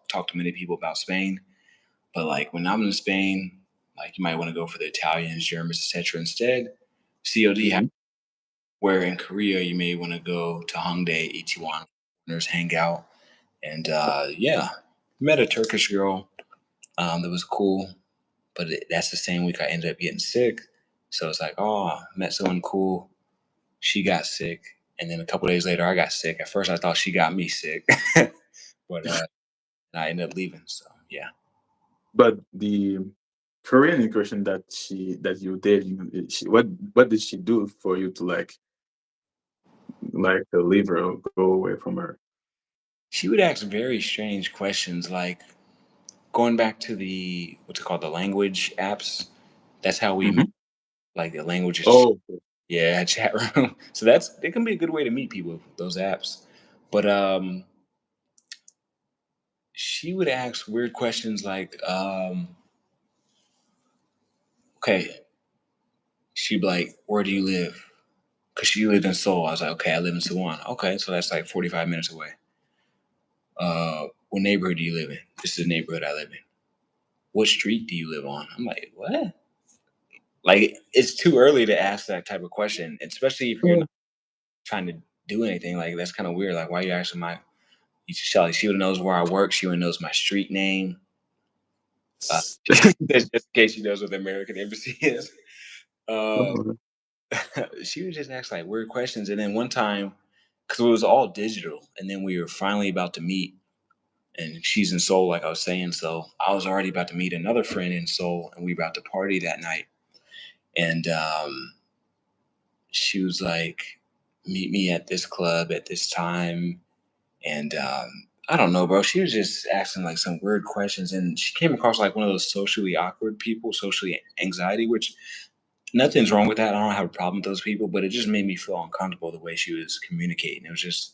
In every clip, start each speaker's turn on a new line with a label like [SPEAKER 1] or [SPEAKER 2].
[SPEAKER 1] talk to many people about Spain, but like when I'm in Spain, like you might want to go for the Italians, Germans, etc. Instead, COD.
[SPEAKER 2] Mhm.
[SPEAKER 1] Where in Korea you may want to go to Hongdae, Itaewon, hang out, and yeah, met a Turkish girl that was cool, but that's the same week I ended up getting sick. So it's like, oh, met someone cool. She got sick, and then a couple days later, I got sick. At first, I thought she got me sick, but I ended up leaving. So yeah.
[SPEAKER 2] But the Korean in that you dated, what did she do for you to leave her or go away from her?
[SPEAKER 1] She would ask very strange questions, like going back to the what's it called, the language apps. That's how we met.
[SPEAKER 2] Mhm.
[SPEAKER 1] Like the languages.
[SPEAKER 2] Oh,
[SPEAKER 1] Yeah, chat room. So that's it can be a good way to meet people, those apps. But she would ask weird questions like, okay, she'd be like, where do you live? Because she lived in Seoul. I was like, okay, I live in Suwon. Okay, so that's like 45 minutes away. What neighborhood do you live in? This is the neighborhood I live in. What street do you live on? I'm like, what? Like, it's too early to ask that type of question, especially if you're
[SPEAKER 2] okay.
[SPEAKER 1] not trying to do anything. Like, that's kind of weird. Like, why are you asking my You should tell. She would knows where I work. She would knows my street name. Just in case she knows what the American Embassy is. Uh,
[SPEAKER 2] Oh,
[SPEAKER 1] she would just ask like weird questions, and then one time, because it was all digital, and then we were finally about to meet, and she's in Seoul, like I was saying. So I was already about to meet another friend in Seoul, and we were about to party that night. And she was like, "Meet me at this club at this time." And I don't know, bro. She was just asking like some weird questions, and she came across like one of those socially awkward people, socially anxiety, which nothing's wrong with that. I don't have a problem with those people, but it just made me feel uncomfortable the way she was communicating. It was just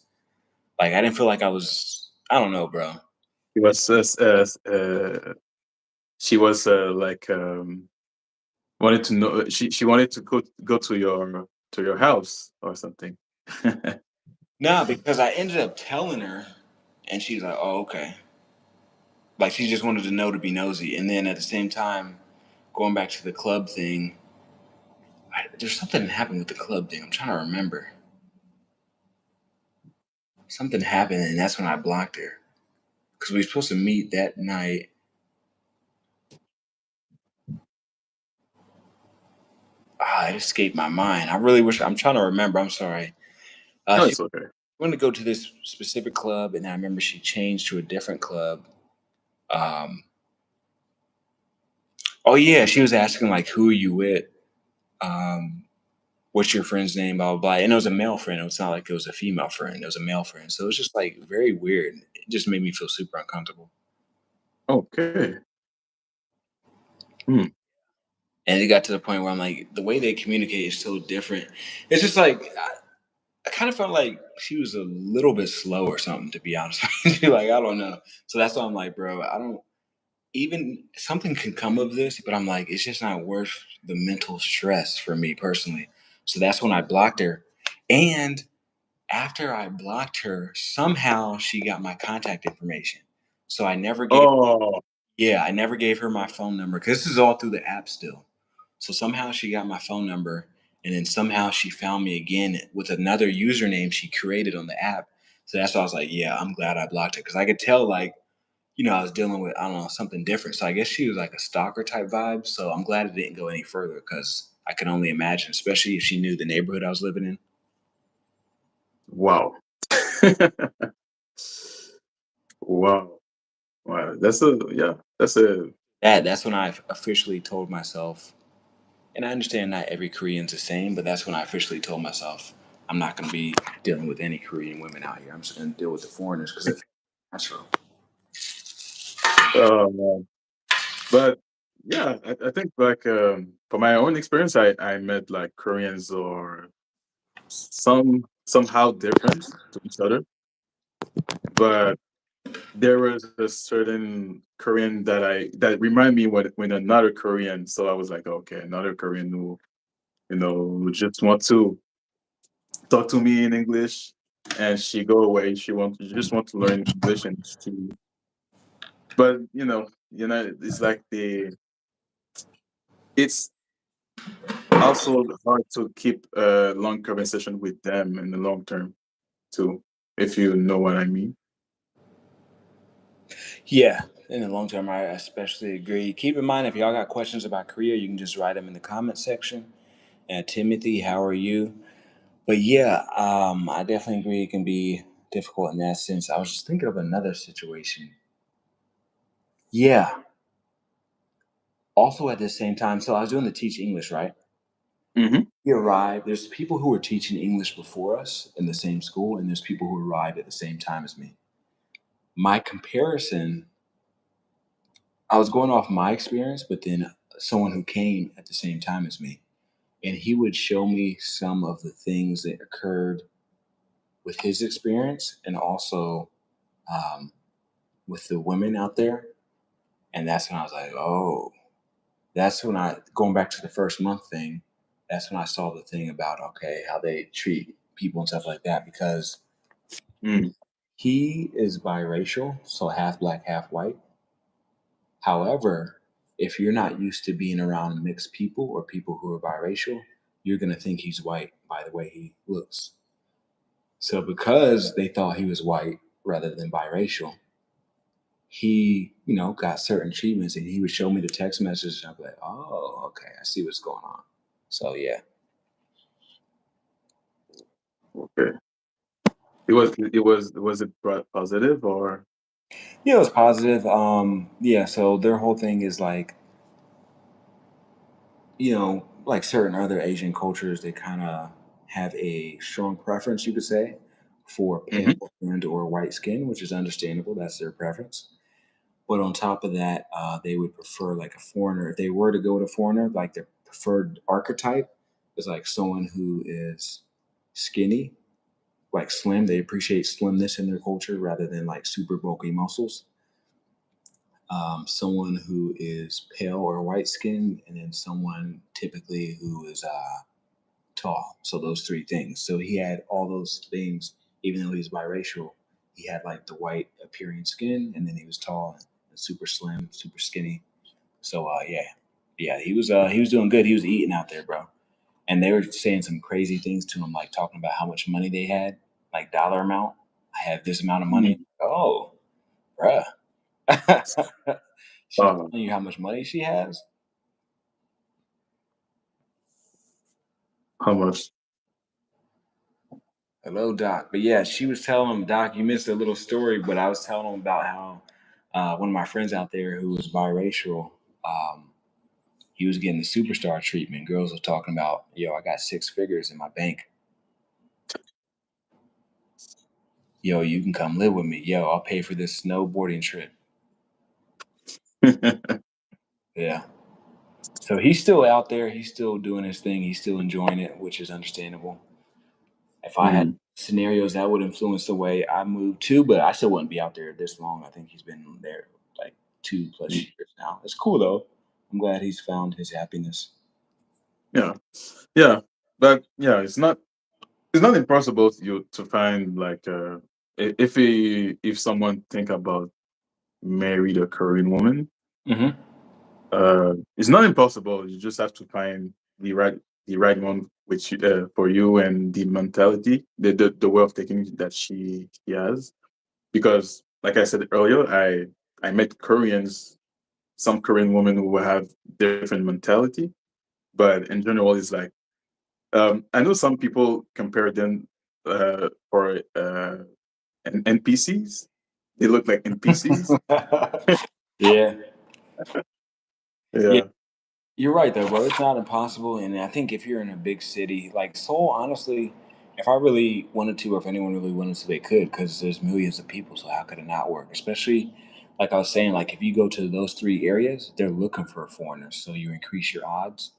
[SPEAKER 1] like I didn't feel like I was. I don't know, bro.
[SPEAKER 2] she was she was wanted to know she wanted to go to your house or something.
[SPEAKER 1] Nah, because I ended up telling her, and she's like, "Oh, okay." Like she just wanted to know to be nosy, and then at the same time, going back to the club thing, there's something that happened with the club thing. I'm trying to remember. Something happened, and that's when I blocked her because we were supposed to meet that night. It escaped my mind. I really wish. I'm trying to remember. I'm sorry.
[SPEAKER 2] No,
[SPEAKER 1] She
[SPEAKER 2] it's okay.
[SPEAKER 1] wanted to go to this specific club, and I remember she changed to a different club. Um, oh yeah, she was asking like, "Who are you with? Um, what's your friend's name?" Blah blah blah. And it was a male friend. It was not like it was a female friend. It was a male friend. So it was just like very weird. It just made me feel super uncomfortable.
[SPEAKER 2] Okay. Hmm.
[SPEAKER 1] And it got to the point where I'm like, the way they communicate is so different. It's just like I kind of felt like she was a little bit slow or something, to be honest with you. Like, I don't know. So that's why I'm like, bro, I don't even something can come of this, but I'm like, it's just not worth the mental stress for me personally. So that's when I blocked her. And after I blocked her, somehow she got my contact information. So
[SPEAKER 2] Oh,
[SPEAKER 1] I never gave her my phone number because this is all through the app still. So somehow she got my phone number, and then somehow she found me again with another username she created on the app. So that's why I was like, yeah, I'm glad I blocked her because I could tell, like, I was dealing with, I don't know, something different. So I guess she was like a stalker type vibe. So I'm glad it didn't go any further because I can only imagine, especially if she knew the neighborhood I was living in.
[SPEAKER 2] wow. Wow. Wow. That's a
[SPEAKER 1] That's when I officially told myself, and I understand not every Korean's the same, but that's when I officially told myself I'm not going to be dealing with any Korean women out here. I'm just going to deal with the foreigners because it's natural.
[SPEAKER 2] man. But yeah, I think for my own experience I met like Koreans or somehow different to each other. But there was a certain Korean that remind me when another Korean. So I was like, okay, another Korean who who just want to talk to me in English, and she go away. She just want to learn English, and But it's like it's also hard to keep a long conversation with them in the long term too, if you know what I mean.
[SPEAKER 1] Yeah, in the long term, I especially agree. Keep in mind, if y'all got questions about Korea, you can just write them in the comment section. And Timothy, how are you? But yeah, I definitely agree. It can be difficult in that sense. I was just thinking of another situation. Yeah. Also, at the same time, so I was doing the teach English, right?
[SPEAKER 2] Hmm.
[SPEAKER 1] We arrived. There's people who were teaching English before us in the same school, and there's people who arrived at the same time as me. My comparison, I was going off my experience, but then someone who came at the same time as me, and he would show me some of the things that occurred with his experience and also um, with the women out there. And that's when I was like, oh, that's when going back to the first month thing, that's when I saw the thing about, okay, how they treat people and stuff like that. Because
[SPEAKER 2] Mm.
[SPEAKER 1] he is biracial, so half black, half white. However, if you're not used to being around mixed people or people who are biracial, you're going to think he's white by the way he looks. So, because they thought he was white rather than biracial, he, got certain treatments and he would show me the text message and I'd be like, oh, okay, I see what's going on. So, yeah.
[SPEAKER 2] Okay. Was it positive or?
[SPEAKER 1] Yeah, it was positive. Yeah, so their whole thing is like, like certain other Asian cultures, they kind of have a strong preference, you could say, for pale
[SPEAKER 2] Hmm.
[SPEAKER 1] and or white skin, which is understandable. That's their preference. But on top of that, they would prefer like a foreigner. If they were to go with a foreigner, like their preferred archetype is like someone who is skinny, like slim. They appreciate slimness in their culture rather than like super bulky muscles. Someone who is pale or white skinned, and then someone typically who is tall. So those three things. So he had all those things, even though he's biracial. He had like the white appearing skin, and then he was tall and super slim, super skinny. So yeah, he was doing good. He was eating out there, bro. And they were saying some crazy things to him, like talking about how much money they had, like dollar amount. I have this amount of money. Oh, bruh. She's
[SPEAKER 2] Uh,
[SPEAKER 1] telling you how much money she has.
[SPEAKER 2] how much?
[SPEAKER 1] Hello, Doc. But yeah, she was telling him, Doc, you missed a little story, but I was telling him about how one of my friends out there who was biracial, um, he was getting the superstar treatment. Girls were talking about, yo, I got six figures in my bank. Yo, you can come live with me. Yo, I'll pay for this snowboarding trip. Yeah. So he's still out there. He's still doing his thing. He's still enjoying it, which is understandable. If I had
[SPEAKER 2] Mm.
[SPEAKER 1] scenarios that would influence the way I move too, but I still wouldn't be out there this long. I think he's been there like 2+
[SPEAKER 2] Mm.
[SPEAKER 1] years now. It's cool though. I'm glad he's found his happiness.
[SPEAKER 2] Yeah, yeah, but yeah, it's not impossible to find like if someone think about married a Korean woman,
[SPEAKER 1] Hmm.
[SPEAKER 2] it's not impossible. You just have to find the right one which for you and the mentality, the way of thinking that she has. Because, like I said earlier, I met some Korean women who have different mentality, but in general, it's like I know some people compare them for NPCs. They look like NPCs.
[SPEAKER 1] Yeah. Yeah.
[SPEAKER 2] Yeah.
[SPEAKER 1] You're right though, bro. It's not impossible. And I think if you're in a big city, like Seoul, honestly, if I really wanted to, or if anyone really wanted to, they could, because there's millions of people. So how could it not work? Especially, like I was saying, like if you go to those three areas, they're looking for foreigners. So you increase your odds.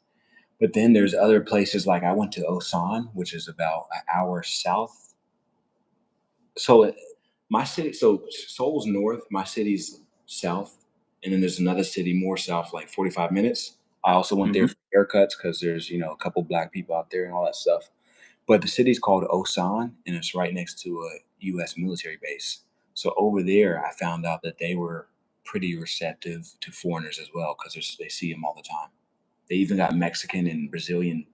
[SPEAKER 1] But then there's other places like I went to Osan, which is about an hour south. So my city, so Seoul's north, my city's south, and then there's another city more south, like 45 minutes. I also went there
[SPEAKER 2] Hmm.
[SPEAKER 1] for haircuts because there's a couple black people out there and all that stuff. But the city's called Osan, and it's right next to a U.S. military base. So over there, I found out that they were pretty receptive to foreigners as well because they see them all the time. They even got Mexican and Brazilian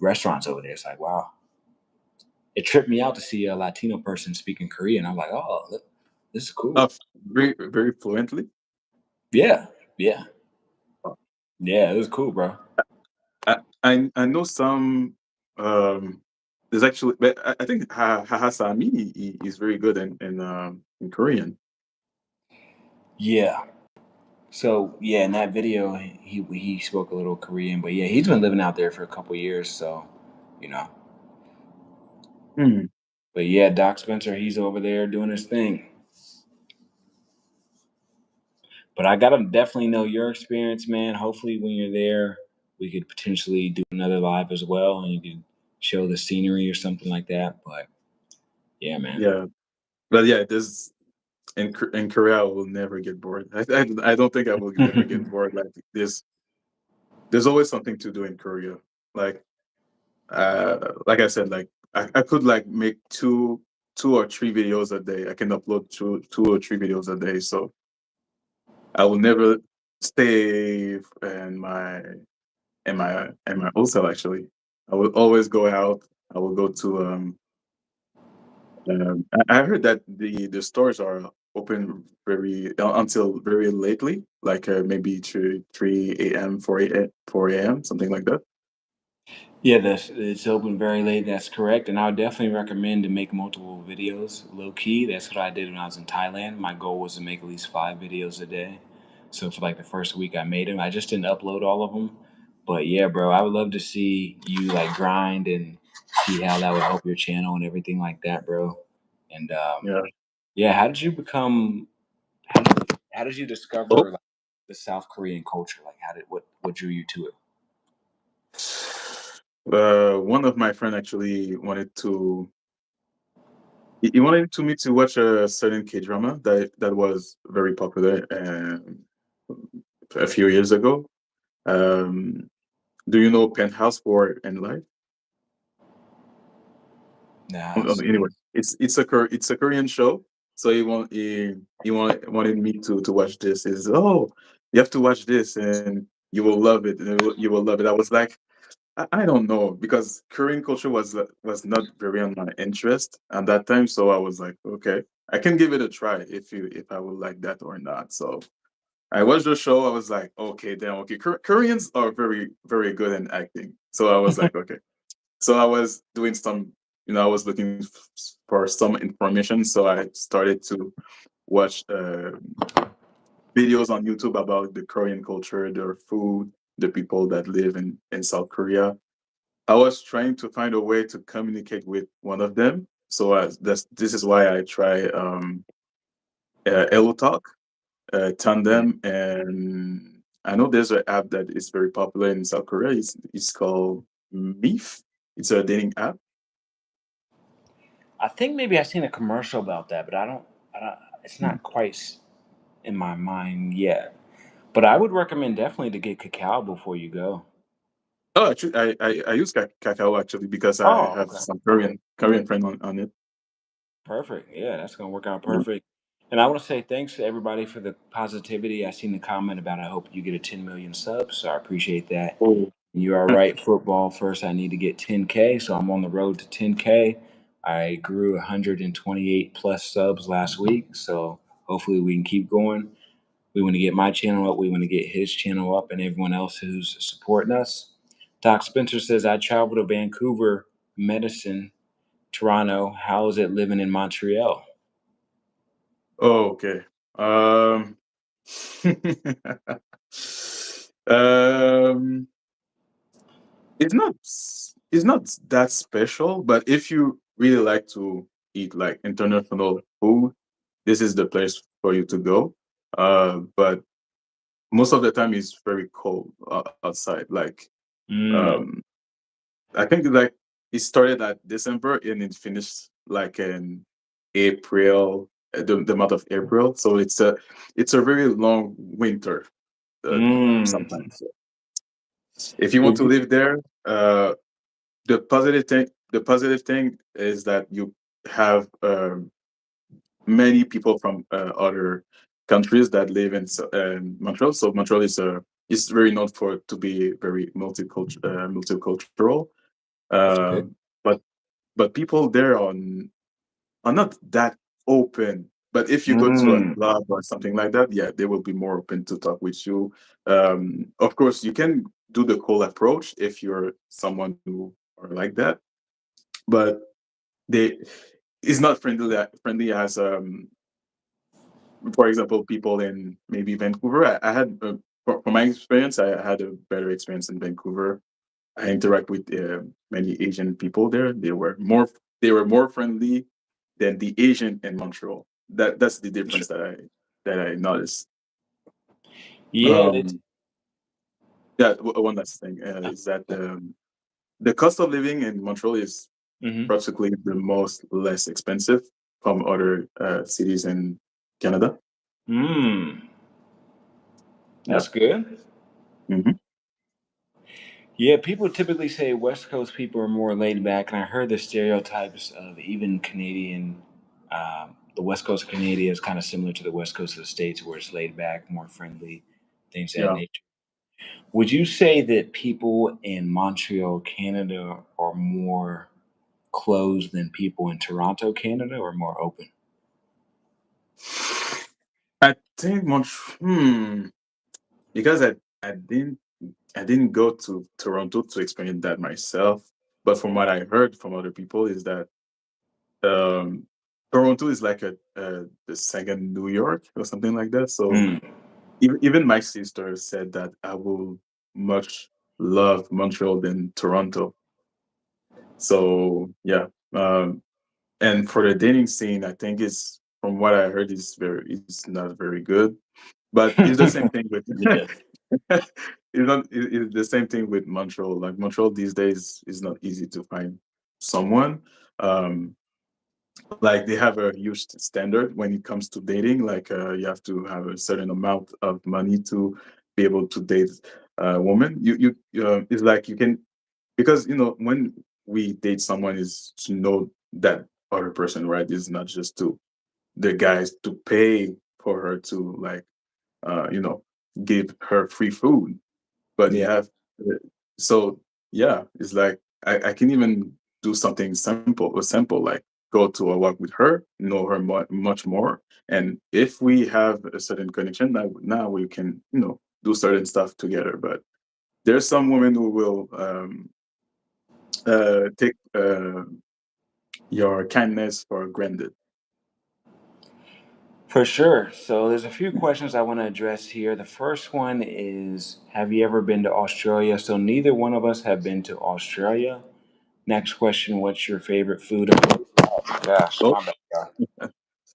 [SPEAKER 1] restaurants over there. It's like, wow. It tripped me out to see a Latino person speaking Korean. I'm like, oh, this is cool.
[SPEAKER 2] Very very fluently.
[SPEAKER 1] Yeah, yeah,
[SPEAKER 2] Uh,
[SPEAKER 1] yeah. It was cool, bro.
[SPEAKER 2] I know some. There's actually, but I think Hasami is very good in Korean.
[SPEAKER 1] Yeah. So yeah, in that video, he spoke a little Korean, but yeah, he's been living out there for a couple years. So, you know,
[SPEAKER 2] Hmm.
[SPEAKER 1] but yeah, Doc Spencer, he's over there doing his thing. But I gotta definitely know your experience, man. Hopefully, when you're there, we could potentially do another live as well, and you could show the scenery or something like that. But yeah, man.
[SPEAKER 2] Yeah, but yeah, there's in Korea I will never get bored. I don't think I will ever get bored. Like there's always something to do in Korea. Like like I said, like I could like make two or three videos a day. I can upload two or three videos a day. So I will never stay in my hotel actually. I will always go out. I will go to I heard that the stores are open very until very lately, like maybe 3 a.m., 4 a.m., something like that.
[SPEAKER 1] Yeah, it's open very late. That's correct, and I would definitely recommend to make multiple videos. Low key, that's what I did when I was in Thailand. My goal was to make at least 5 videos a day. So for like the first week, I made them. I just didn't upload all of them, but yeah, bro, I would love to see you like grind and see how that would help your channel and everything like that, bro. And
[SPEAKER 2] Yeah.
[SPEAKER 1] yeah, how did you become? How did you
[SPEAKER 2] Oh,
[SPEAKER 1] discover like, the South Korean culture? Like, what drew you to it?
[SPEAKER 2] one of my friend actually wanted to. He wanted to me to watch a certain K drama that was very popular a few years ago. Um, do you know Penthouse for and Life?
[SPEAKER 1] Nah,
[SPEAKER 2] Anyway, it's a Korean show. So wanted me to watch this. Is oh, you have to watch this and you will love it. And you will love it. I was like, I don't know because Korean culture was not very on my interest at that time. So I was like, okay, I can give it a try if I would like that or not. So I watched the show. I was like, okay, then okay, Koreans are very very good in acting. So I was like, okay. So I was doing some, I was looking for some information. So I started to watch videos on YouTube about the Korean culture, their food, the people that live in South Korea. I was trying to find a way to communicate with one of them. So this is why I try Hello Talk,
[SPEAKER 1] yeah.
[SPEAKER 2] Tandem, and I know there's an app that is very popular in South Korea. It's called Meef. It's a dating app.
[SPEAKER 1] I think maybe I've seen a commercial about that, but I don't. It's not quite in my mind yet. But I would recommend definitely to get cacao before you go.
[SPEAKER 2] Oh, actually, I use Kakao actually because I
[SPEAKER 1] Oh,
[SPEAKER 2] have
[SPEAKER 1] okay.
[SPEAKER 2] some Korean friend on it.
[SPEAKER 1] Perfect. Yeah, that's gonna work out
[SPEAKER 2] Yeah.
[SPEAKER 1] perfect. And I want to say thanks to everybody for the positivity. I seen the comment about I hope you get a 10 million subs, so I appreciate that.
[SPEAKER 2] Oh,
[SPEAKER 1] You are right. Football first. I need to get 10K, so I'm on the road to 10K. I grew 128 plus subs last week, so hopefully we can keep going. We want to get my channel up. We want to get his channel up, and everyone else who's supporting us. Doc Spencer says I traveled to Vancouver, Medicine, Toronto. How is it living in Montreal?
[SPEAKER 2] oh, okay. Um, um, it's not that special, but if you really like to eat like international food, this is the place for you to go. But most of the time it's very cold outside. Like
[SPEAKER 1] Mm,
[SPEAKER 2] um, I think like it started at December and it finished like in April, the month of April. So it's a very long winter
[SPEAKER 1] mm.
[SPEAKER 2] sometimes. So if you want to
[SPEAKER 1] Would you?
[SPEAKER 2] live there, the positive thing is that you have many people from other countries that live in Montreal. So Montreal is very known for to be very multicultural.
[SPEAKER 1] That's good.
[SPEAKER 2] Um, but people there are not that open. But if you go to a
[SPEAKER 1] Mm.
[SPEAKER 2] club or something like that, yeah, they will be more open to talk with you. Of course, you can do the cold approach if you're someone who are like that, but they it's not friendly as for example, people in maybe Vancouver. I had from my experience, I had a better experience in Vancouver. I interact with many Asian people there. They were more friendly than the Asian in Montreal. That's the difference that I noticed.
[SPEAKER 1] Yeah, that's
[SPEAKER 2] Um, yeah, one last thing is that the cost of living in Montreal is
[SPEAKER 1] mhm.
[SPEAKER 2] practically the most less expensive from other cities in Canada.
[SPEAKER 1] Mm,
[SPEAKER 2] Yeah.
[SPEAKER 1] that's good.
[SPEAKER 2] Mhm.
[SPEAKER 1] Yeah, people typically say West Coast people are more laid back, and I heard the stereotypes of even Canadian. The West Coast of Canada is kind of similar to the West Coast of the States, where it's laid back, more friendly, things of that
[SPEAKER 2] Yeah.
[SPEAKER 1] nature. Would you say that people in Montreal, Canada, are more closed than people in Toronto, Canada, or more open?
[SPEAKER 2] I think because I didn't go to Toronto to experience that myself, but from what I heard from other people is that um, Toronto is like the second New York or something like that. So
[SPEAKER 1] Mm,
[SPEAKER 2] even my sister said that I will much love Montreal than Toronto. So yeah, and for the dating scene, I think is from what I heard is not very good. But it's the same thing with
[SPEAKER 1] yeah.
[SPEAKER 2] it's the same thing with Montreal. Like Montreal these days is not easy to find someone. Um, like they have a huge standard when it comes to dating. Like you have to have a certain amount of money to be able to date a woman. It's like you can because when we date someone is to know that other person, right? Is not just to the guys to pay for her to like uh, you know give her free food, but you
[SPEAKER 1] Yeah.
[SPEAKER 2] have so yeah, it's like I can even do something simple like go to a walk with her, know her much more, and if we have a certain connection, now we can do certain stuff together. But there's some women who will take your kindness for granted.
[SPEAKER 1] For sure. So there's a few questions I want to address here. The first one is, have you ever been to Australia? So neither one of us have been to Australia. Next question, what's your favorite food in Malaysia? Oh my gosh,
[SPEAKER 2] Oh,
[SPEAKER 1] my bad, y'all.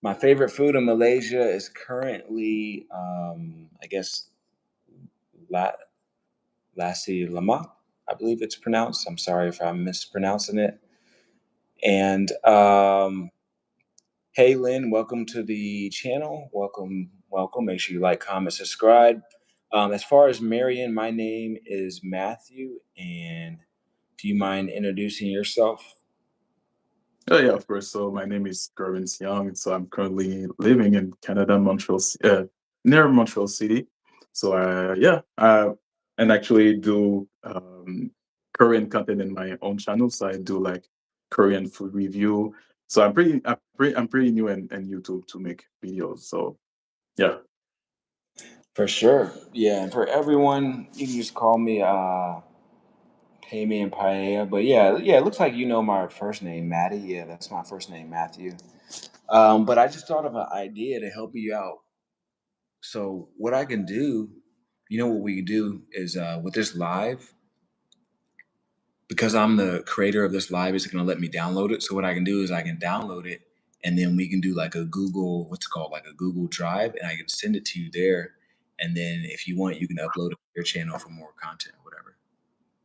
[SPEAKER 1] My favorite food in Malaysia is currently, I guess, la- nasi lemak. I believe it's pronounced. I'm sorry if I'm mispronouncing it. And hey, Lynn, welcome to the channel. Welcome, welcome. Make sure you like, comment, subscribe. As far as Marion, my name is Matthew. And do you mind introducing yourself?
[SPEAKER 2] oh yeah, of course. So my name is Gervin Young. So I'm currently living in Canada, near Montreal City. So yeah, and actually do Korean content in my own channel. So I do like Korean food review. So I'm pretty new in YouTube to make videos. So yeah.
[SPEAKER 1] For sure. Yeah. And for everyone, you can just call me Pay and Paella. But yeah, yeah, it looks like you know my first name, Maddie. Yeah, that's my first name, Matthew. But I just thought of an idea to help you out. So what I can do, what we can do is with this live, because I'm the creator of this live, it's gonna let me download it. So what I can do is I can download it and then we can do like a Google, what's it called, like a Google Drive, and I can send it to you there. And then if you want, you can upload it to your channel for more content or whatever.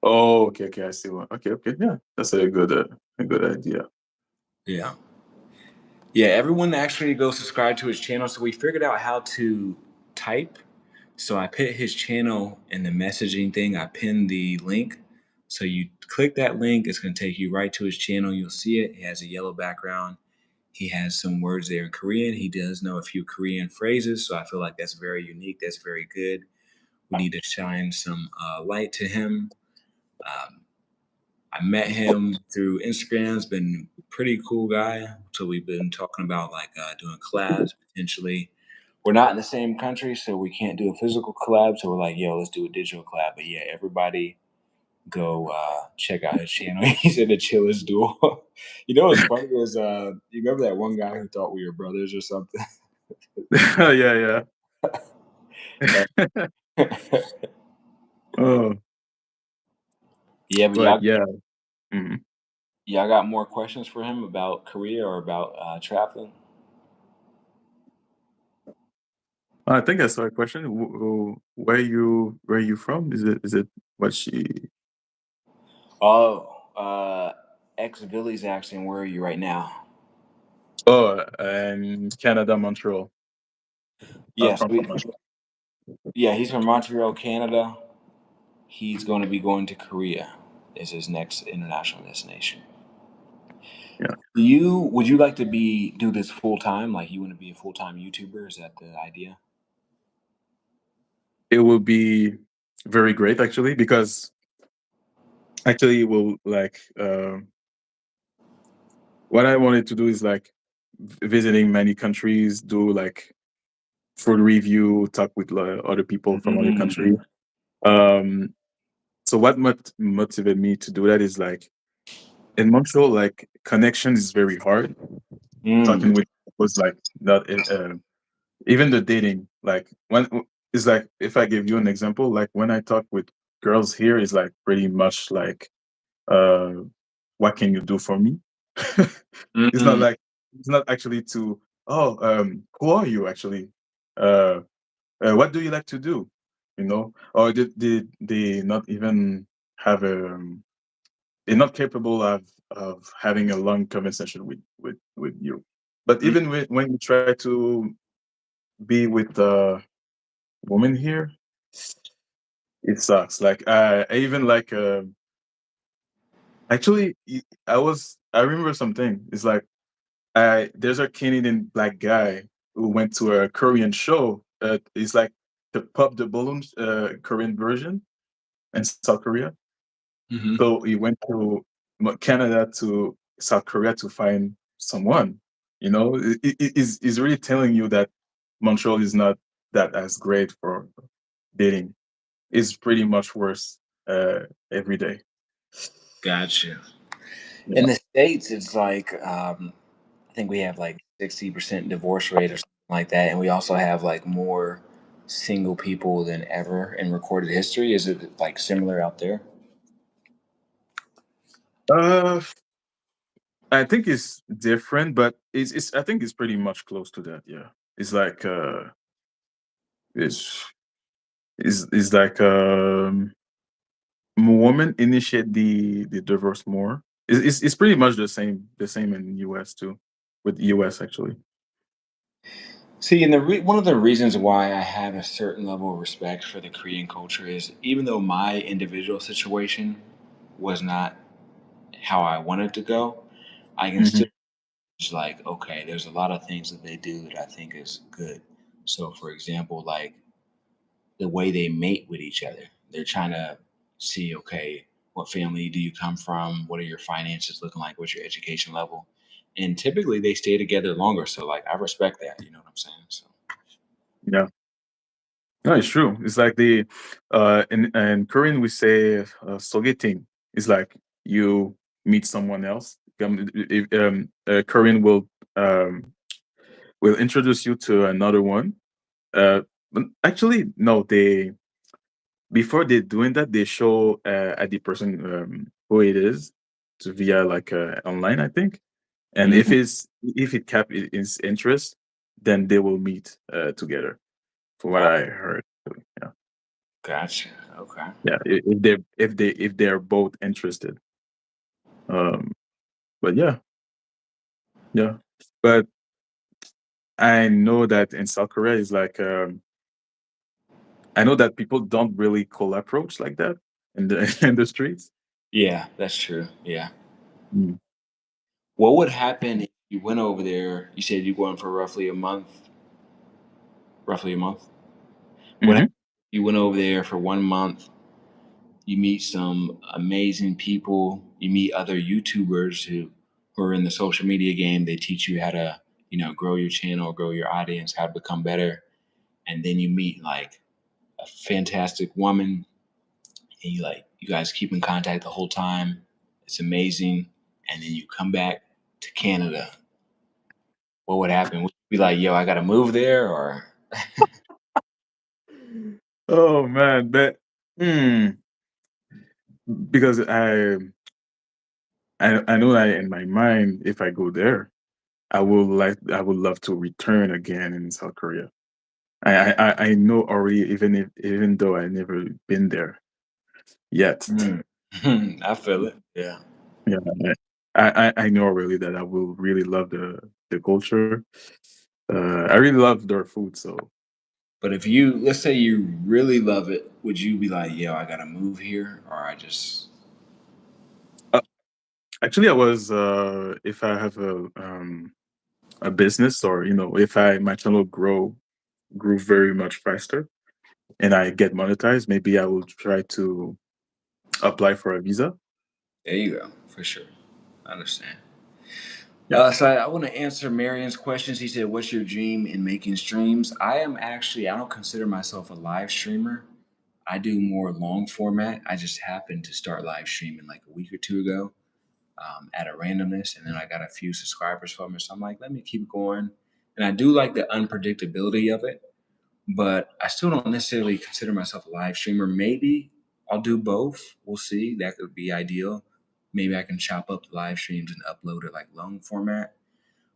[SPEAKER 2] Oh, okay, okay. I see one. Okay, okay. Yeah, that's a good idea.
[SPEAKER 1] Yeah. Yeah, everyone actually go subscribe to his channel. So we figured out how to type. So I put his channel in the messaging thing. I pinned the link. So you click that link, it's going to take you right to his channel. You'll see it. It has a yellow background. he has some words there in Korean. He does know a few Korean phrases, so I feel like that's very unique. That's very good. We need to shine some light to him. Um, I met him through Instagram. He's been a pretty cool guy. So we've been talking about like doing collabs potentially. We're not in the same country, so we can't do a physical collab. So we're like, yo, let's do a digital collab. But yeah, everybody go check out his channel. He's in the chillest duel. You know what's funny is you remember that one guy who thought we were brothers or something?
[SPEAKER 2] Yeah, yeah. Oh,
[SPEAKER 1] Yeah, but
[SPEAKER 2] but yeah. Mhm.
[SPEAKER 1] y'all got more questions for him about Korea or about traveling?
[SPEAKER 2] I think I saw a question. Where you from? Is it what she?
[SPEAKER 1] Oh, ex Billy's asking, where are you right now?
[SPEAKER 2] Oh, Canada, Montreal.
[SPEAKER 1] Yes,
[SPEAKER 2] From Montreal.
[SPEAKER 1] yeah, he's from Montreal, Canada. He's going to be going to Korea as his next international destination.
[SPEAKER 2] Yeah,
[SPEAKER 1] Would you like to do this full time? Like you want to be a full time YouTuber? Is that the idea?
[SPEAKER 2] it will be very great actually because actually it will like what I wanted to do is like visiting many countries, do like food review, talk with other people from other
[SPEAKER 1] Mm,
[SPEAKER 2] countries. Um, so what motivated me to do that is like in Montreal, like connection is very hard.
[SPEAKER 1] mm,
[SPEAKER 2] Talking with was like not even the dating. Like when it's like if I give you an example, like when I talk with girls here, is like pretty much like uh, what can you do for me? It's not
[SPEAKER 1] mm.
[SPEAKER 2] like it's not actually to who are you actually? Uh, what do you like to do? You know, or did they not even have a they're not capable of having a long conversation with you. But
[SPEAKER 1] Mm.
[SPEAKER 2] even when you try to be with the woman here, it sucks. Like I even like actually I remember something. It's like I there's a Canadian black guy who went to a Korean show. It's like the Pop the Balloons Korean version in South Korea.
[SPEAKER 1] Mhm.
[SPEAKER 2] So he went to Canada to South Korea to find someone. You know, is really telling you that Montreal is not that as great for dating. It's pretty much worse every day.
[SPEAKER 1] Gotcha. In
[SPEAKER 2] Yeah.
[SPEAKER 1] the States, it's like I think we have like 60% divorce rate or something like that, and we also have like more single people than ever in recorded history. Is it like similar out there?
[SPEAKER 2] Uh, I think it's different, but it's I think it's pretty much close to that. Yeah, it's like it's it's like women initiate the divorce more. It's pretty much the same in US too, with US actually.
[SPEAKER 1] See, and one of the reasons why I have a certain level of respect for the Korean culture is even though my individual situation was not how I wanted to go, I can still
[SPEAKER 2] Hmm.
[SPEAKER 1] just like, okay, there's a lot of things that they do that I think is good. So, for example, like the way they mate with each other, they're trying to see, okay, what family do you come from? What are your finances looking like? What's your education level? And typically they stay together longer. So, like, I respect that. You know what I'm saying? So,
[SPEAKER 2] Yeah, no, it's true. It's like the in Korean we say sogeting. It's like you meet someone else. Korean will introduce you to another one. But actually, no, they before they doing that, they show at the person who it is to via like online, I think. And
[SPEAKER 1] mhm,
[SPEAKER 2] if it cap his interest, then they will meet together. From what
[SPEAKER 1] wow,
[SPEAKER 2] I heard, yeah,
[SPEAKER 1] gotcha. Okay.
[SPEAKER 2] yeah. If they're both interested, um, but yeah, yeah. But I know that in South Korea is like I know that people don't really call approach like that in the in the streets.
[SPEAKER 1] Yeah, that's true. Yeah.
[SPEAKER 2] Mm.
[SPEAKER 1] What would happen You went over there. You said you went for roughly a month. Roughly a month. What
[SPEAKER 2] Mhm.
[SPEAKER 1] you went over there for 1 month. You meet some amazing people. You meet other YouTubers who are in the social media game. They teach you how to, grow your channel, grow your audience, how to become better. And then you meet like a fantastic woman, and you guys keep in contact the whole time. It's amazing. And then you come back to Canada. What would happen? Would you be like, yo, I gotta move there, or
[SPEAKER 2] Oh man, but because I know that in my mind, if I go there, I would love to return again in South Korea. I know already, even though I never been there yet.
[SPEAKER 1] Mm. I feel it. Yeah.
[SPEAKER 2] Yeah, I know already that I will really love the culture. I really love their food, so
[SPEAKER 1] But if you, let's say you really love it, would you be like, yo, I gotta move here, or I just,
[SPEAKER 2] uh, actually, I was if I have a business, or if I my channel grew very much faster and I get monetized, maybe I will try to apply for a visa.
[SPEAKER 1] there you go, for sure. I understand.
[SPEAKER 2] Yeah.
[SPEAKER 1] So I want to answer Marion's questions. He said, "What's your dream in making streams?" I don't consider myself a live streamer. I do more long format. I just happened to start live streaming like a week or two ago, at a randomness, and then I got a few subscribers from it. So I'm like, let me keep going. And I do like the unpredictability of it, but I still don't necessarily consider myself a live streamer. Maybe I'll do both. We'll see. That could be ideal. Maybe I can chop up the live streams and upload it like long format.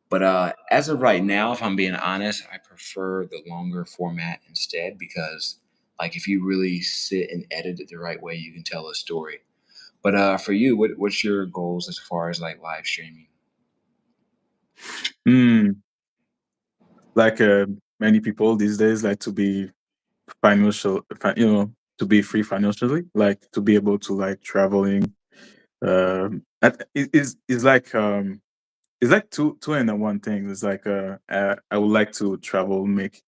[SPEAKER 1] But as of right now, if I'm being honest, I prefer the longer format instead because, like, if you really sit and edit it the right way, you can tell a story. But for you, what's your goals as far as like live streaming?
[SPEAKER 2] Mm, like many people these days like to be to be free financially, like to be able to like traveling. Is like it's like two in one thing. It's like I would like to travel, make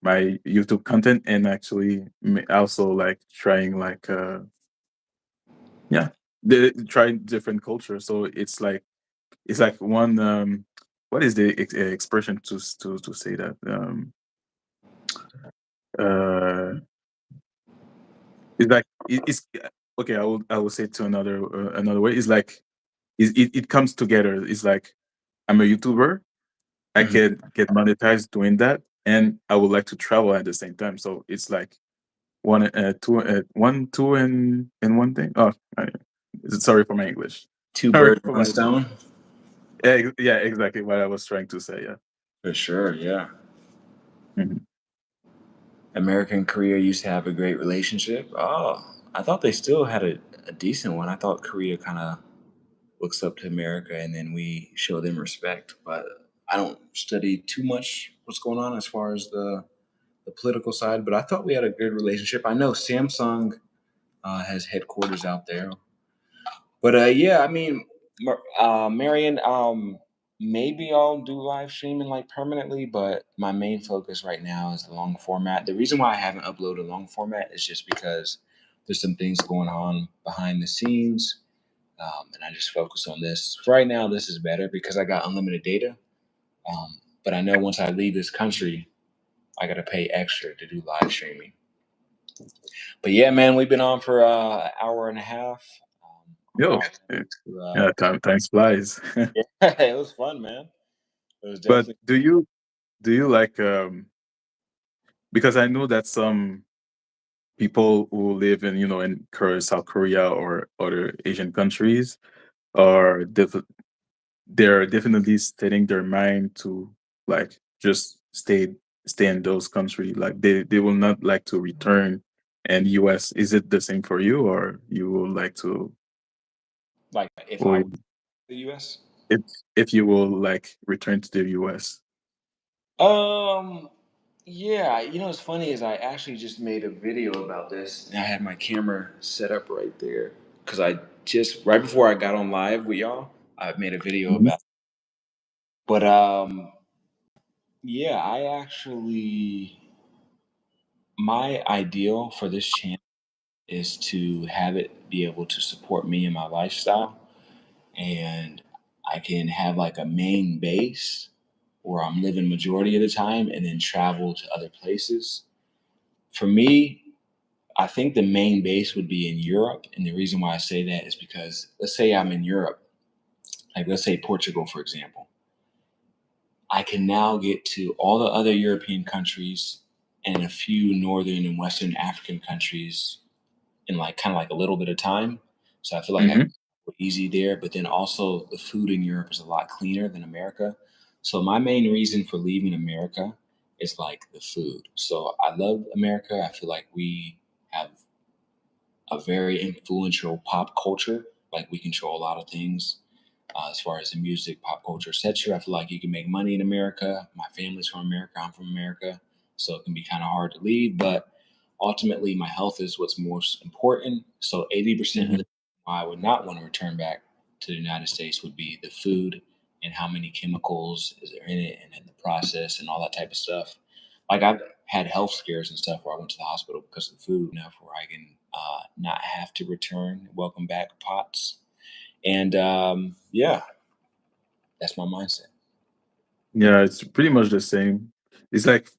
[SPEAKER 2] my YouTube content, and actually also like trying like yeah, try different cultures. So it's like one what is the expression to say that uh it's like it's okay. I will say it to another way. It's like it comes together. It's like I'm a YouTuber. I
[SPEAKER 1] Mhm.
[SPEAKER 2] can get monetized doing that, and I would like to travel at the same time. So it's like two in one thing. Oh, sorry for my English.
[SPEAKER 1] Two
[SPEAKER 2] Sorry
[SPEAKER 1] birds,
[SPEAKER 2] for
[SPEAKER 1] one
[SPEAKER 2] my
[SPEAKER 1] stone.
[SPEAKER 2] yeah, exactly what I was trying to say. Yeah.
[SPEAKER 1] For sure, yeah.
[SPEAKER 2] Mhm.
[SPEAKER 1] America and Korea used to have a great relationship. Oh, I thought they still had a decent one. I thought Korea kind of looks up to America and then we show them respect. But I don't study too much what's going on as far as the political side. But I thought we had a good relationship. I know Samsung has headquarters out there. But yeah, I mean, Marion, maybe I'll do live streaming like permanently, but my main focus right now is the long format. The reason why I haven't uploaded long format is just because there's some things going on behind the scenes, and I just focus on this. For right now, this is better because I got unlimited data. But I know once I leave this country, I got to pay extra to do live streaming. But yeah, man, we've been on for an hour and a half. I'm
[SPEAKER 2] Yo,
[SPEAKER 1] probably to,
[SPEAKER 2] yeah, time flies.
[SPEAKER 1] yeah, it was fun, man. It was
[SPEAKER 2] But
[SPEAKER 1] definitely
[SPEAKER 2] do you like because I know that some people who live in in South Korea or other Asian countries are they're definitely setting their mind to like just stay in those countries. Like they will not like to return. And US, is it the same for you, or you will like to,
[SPEAKER 1] like if I
[SPEAKER 2] or
[SPEAKER 1] went to the US.
[SPEAKER 2] if if you will like return to the US?
[SPEAKER 1] Um, yeah, what's funny is I actually just made a video about this, and I had my camera set up right there because I just right before I got on live with y'all, I made a video
[SPEAKER 2] Mhm.
[SPEAKER 1] about. But yeah, my ideal for this channel is to have it be able to support me and my lifestyle, and I can have like a main base where I'm living majority of the time and then travel to other places. For me, I think the main base would be in Europe. And the reason why I say that is because let's say I'm in Europe, like let's say Portugal, for example. I can now get to all the other European countries and a few Northern and Western African countries in like kind of like a little bit of time. So I feel like I
[SPEAKER 2] Hmm.
[SPEAKER 1] easy there. But then also the food in Europe is a lot cleaner than America. So my main reason for leaving America is like the food. So I love America. I feel like we have a very influential pop culture. Like we control a lot of things as far as the music, pop culture, etc. I feel like you can make money in America. My family's from America. I'm from America, so it can be kind of hard to leave. But ultimately, my health is what's most important. So 80% of
[SPEAKER 2] Hmm.
[SPEAKER 1] the why I would not want to return back to the United States would be the food and how many chemicals is there in it and in the process and all that type of stuff. Like I've had health scares and stuff where I went to the hospital because of the food enough where I can not have to return welcome back pots. And yeah, that's my mindset.
[SPEAKER 2] Yeah, it's pretty much the same. It's like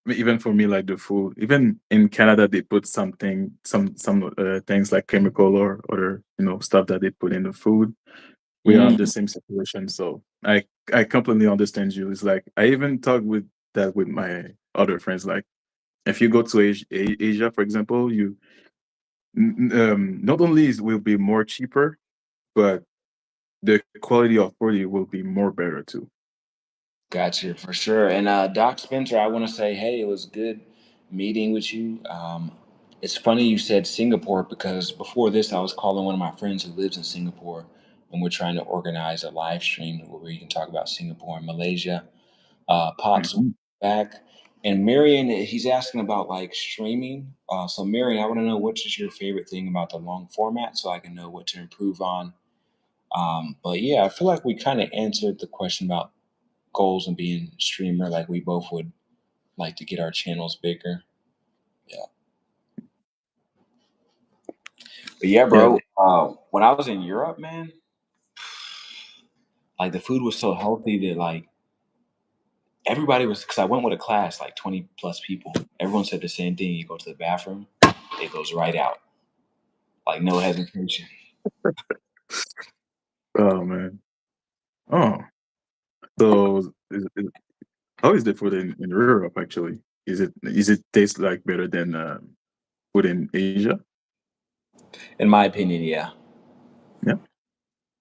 [SPEAKER 2] even for me, like the food. Even in Canada, they put some things like chemical or other stuff that they put in the food. We are in the
[SPEAKER 1] Mhm.
[SPEAKER 2] same situation, so I completely understand you. It's like I even talk with that with my other friends. Like if you go to Asia, for example, you not only will be more cheaper, but the quality of food will be more better too.
[SPEAKER 1] Gotcha, for sure. And Doc Spencer, I want to say, hey, it was good meeting with you. It's funny you said Singapore because before this, I was calling one of my friends who lives in Singapore, and we're trying to organize a live stream where we can talk about Singapore and Malaysia. Pops
[SPEAKER 2] Mhm.
[SPEAKER 1] back, and Marion, he's asking about like streaming. So Marion, I want to know what is your favorite thing about the long format, so I can know what to improve on. But yeah, I feel like we kind of answered the question about goals and being a streamer. Like we both would like to get our channels bigger. Yeah. But yeah,
[SPEAKER 2] Yeah,
[SPEAKER 1] bro. When I was in Europe, man, like the food was so healthy that like everybody was because I went with a class like 20 plus people. Everyone said the same thing. You go to the bathroom, it goes right out, like no hesitation.
[SPEAKER 2] oh man. Oh, so how is the food in Europe actually? Is it taste like better than food in Asia?
[SPEAKER 1] In my opinion, yeah.
[SPEAKER 2] Yeah.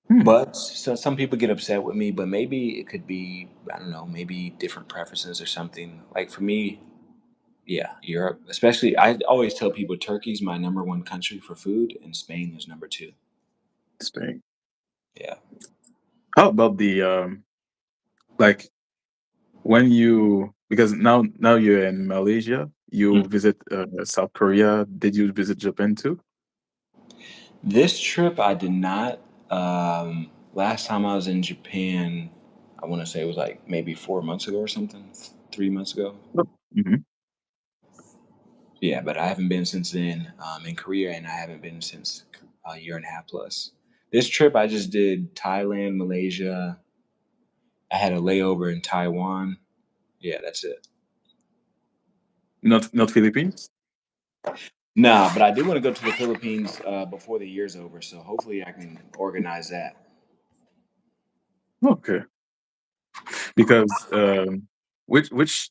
[SPEAKER 2] Hmm.
[SPEAKER 1] But so some people get upset with me, but maybe it could be, I don't know, maybe different preferences or something. Like for me, yeah, Europe. Especially, I always tell people Turkey's my number one country for food, and Spain is number two.
[SPEAKER 2] Spain.
[SPEAKER 1] Yeah.
[SPEAKER 2] How about the like when you because now you're in Malaysia,
[SPEAKER 1] Mm.
[SPEAKER 2] you visit South Korea. Did you visit Japan too?
[SPEAKER 1] This trip I did not. Last time I was in Japan, I want to say it was like maybe 4 months ago or something, 3 months ago.
[SPEAKER 2] Mm-hmm.
[SPEAKER 1] Yeah, but I haven't been since then in Korea, and I haven't been since a year and a half plus. This trip I just did Thailand, Malaysia. I had a layover in Taiwan. Yeah, that's it.
[SPEAKER 2] Not Philippines.
[SPEAKER 1] Nah, but I do want to go to the Philippines before the year's over, so hopefully I can organize that.
[SPEAKER 2] Okay, because which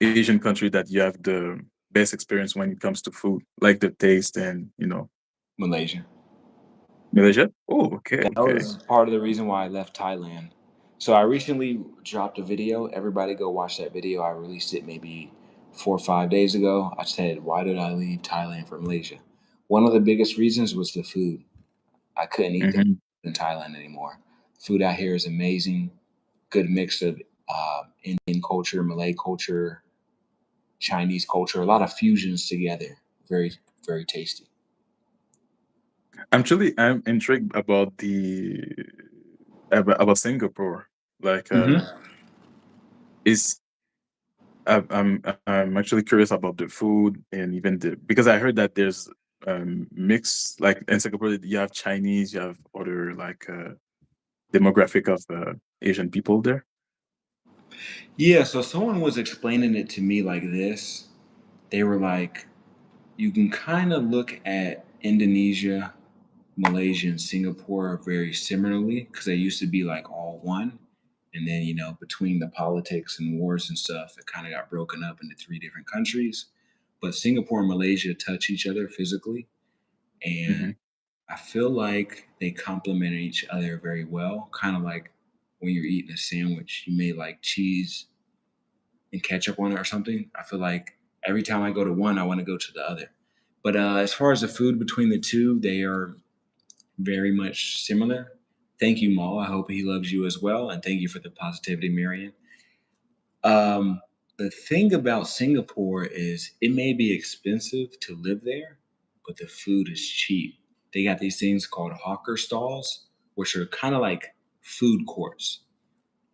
[SPEAKER 2] Asian country that you have the best experience when it comes to food, like the taste and
[SPEAKER 1] Malaysia.
[SPEAKER 2] Malaysia? Oh, okay,
[SPEAKER 1] That
[SPEAKER 2] okay.
[SPEAKER 1] was part of the reason why I left Thailand. So I recently dropped a video. Everybody go watch that video. I released it maybe 4 or 5 days ago. I said, why did I leave Thailand for Malaysia? One of the biggest reasons was the food. I couldn't eat the
[SPEAKER 2] Hmm.
[SPEAKER 1] food in Thailand anymore. Food out here is amazing. Good mix of Indian culture, Malay culture, Chinese culture, a lot of fusions together. Very, very tasty.
[SPEAKER 2] Actually, I'm intrigued about the about Singapore. Like,
[SPEAKER 1] Hmm.
[SPEAKER 2] is I'm actually curious about the food and even because I heard that there's mix, like in Singapore you have Chinese, you have other like demographic of Asian people there.
[SPEAKER 1] Yeah, so someone was explaining it to me like this. They were like, you can kind of look at Indonesia, Malaysia, and Singapore very similarly because they used to be like all one. And then, between the politics and wars and stuff, it kind of got broken up into three different countries. But Singapore and Malaysia touch each other physically. And
[SPEAKER 2] Hmm.
[SPEAKER 1] I feel like they complement each other very well. Kind of like when you're eating a sandwich, you may like cheese and ketchup on it or something. I feel like every time I go to one, I want to go to the other. But as far as the food between the two, they are very much similar. Thank you, Maul. I hope he loves you as well. And thank you for the positivity, Marion. Um, the thing about Singapore is it may be expensive to live there, but the food is cheap. They got these things called hawker stalls, which are kind of like food courts.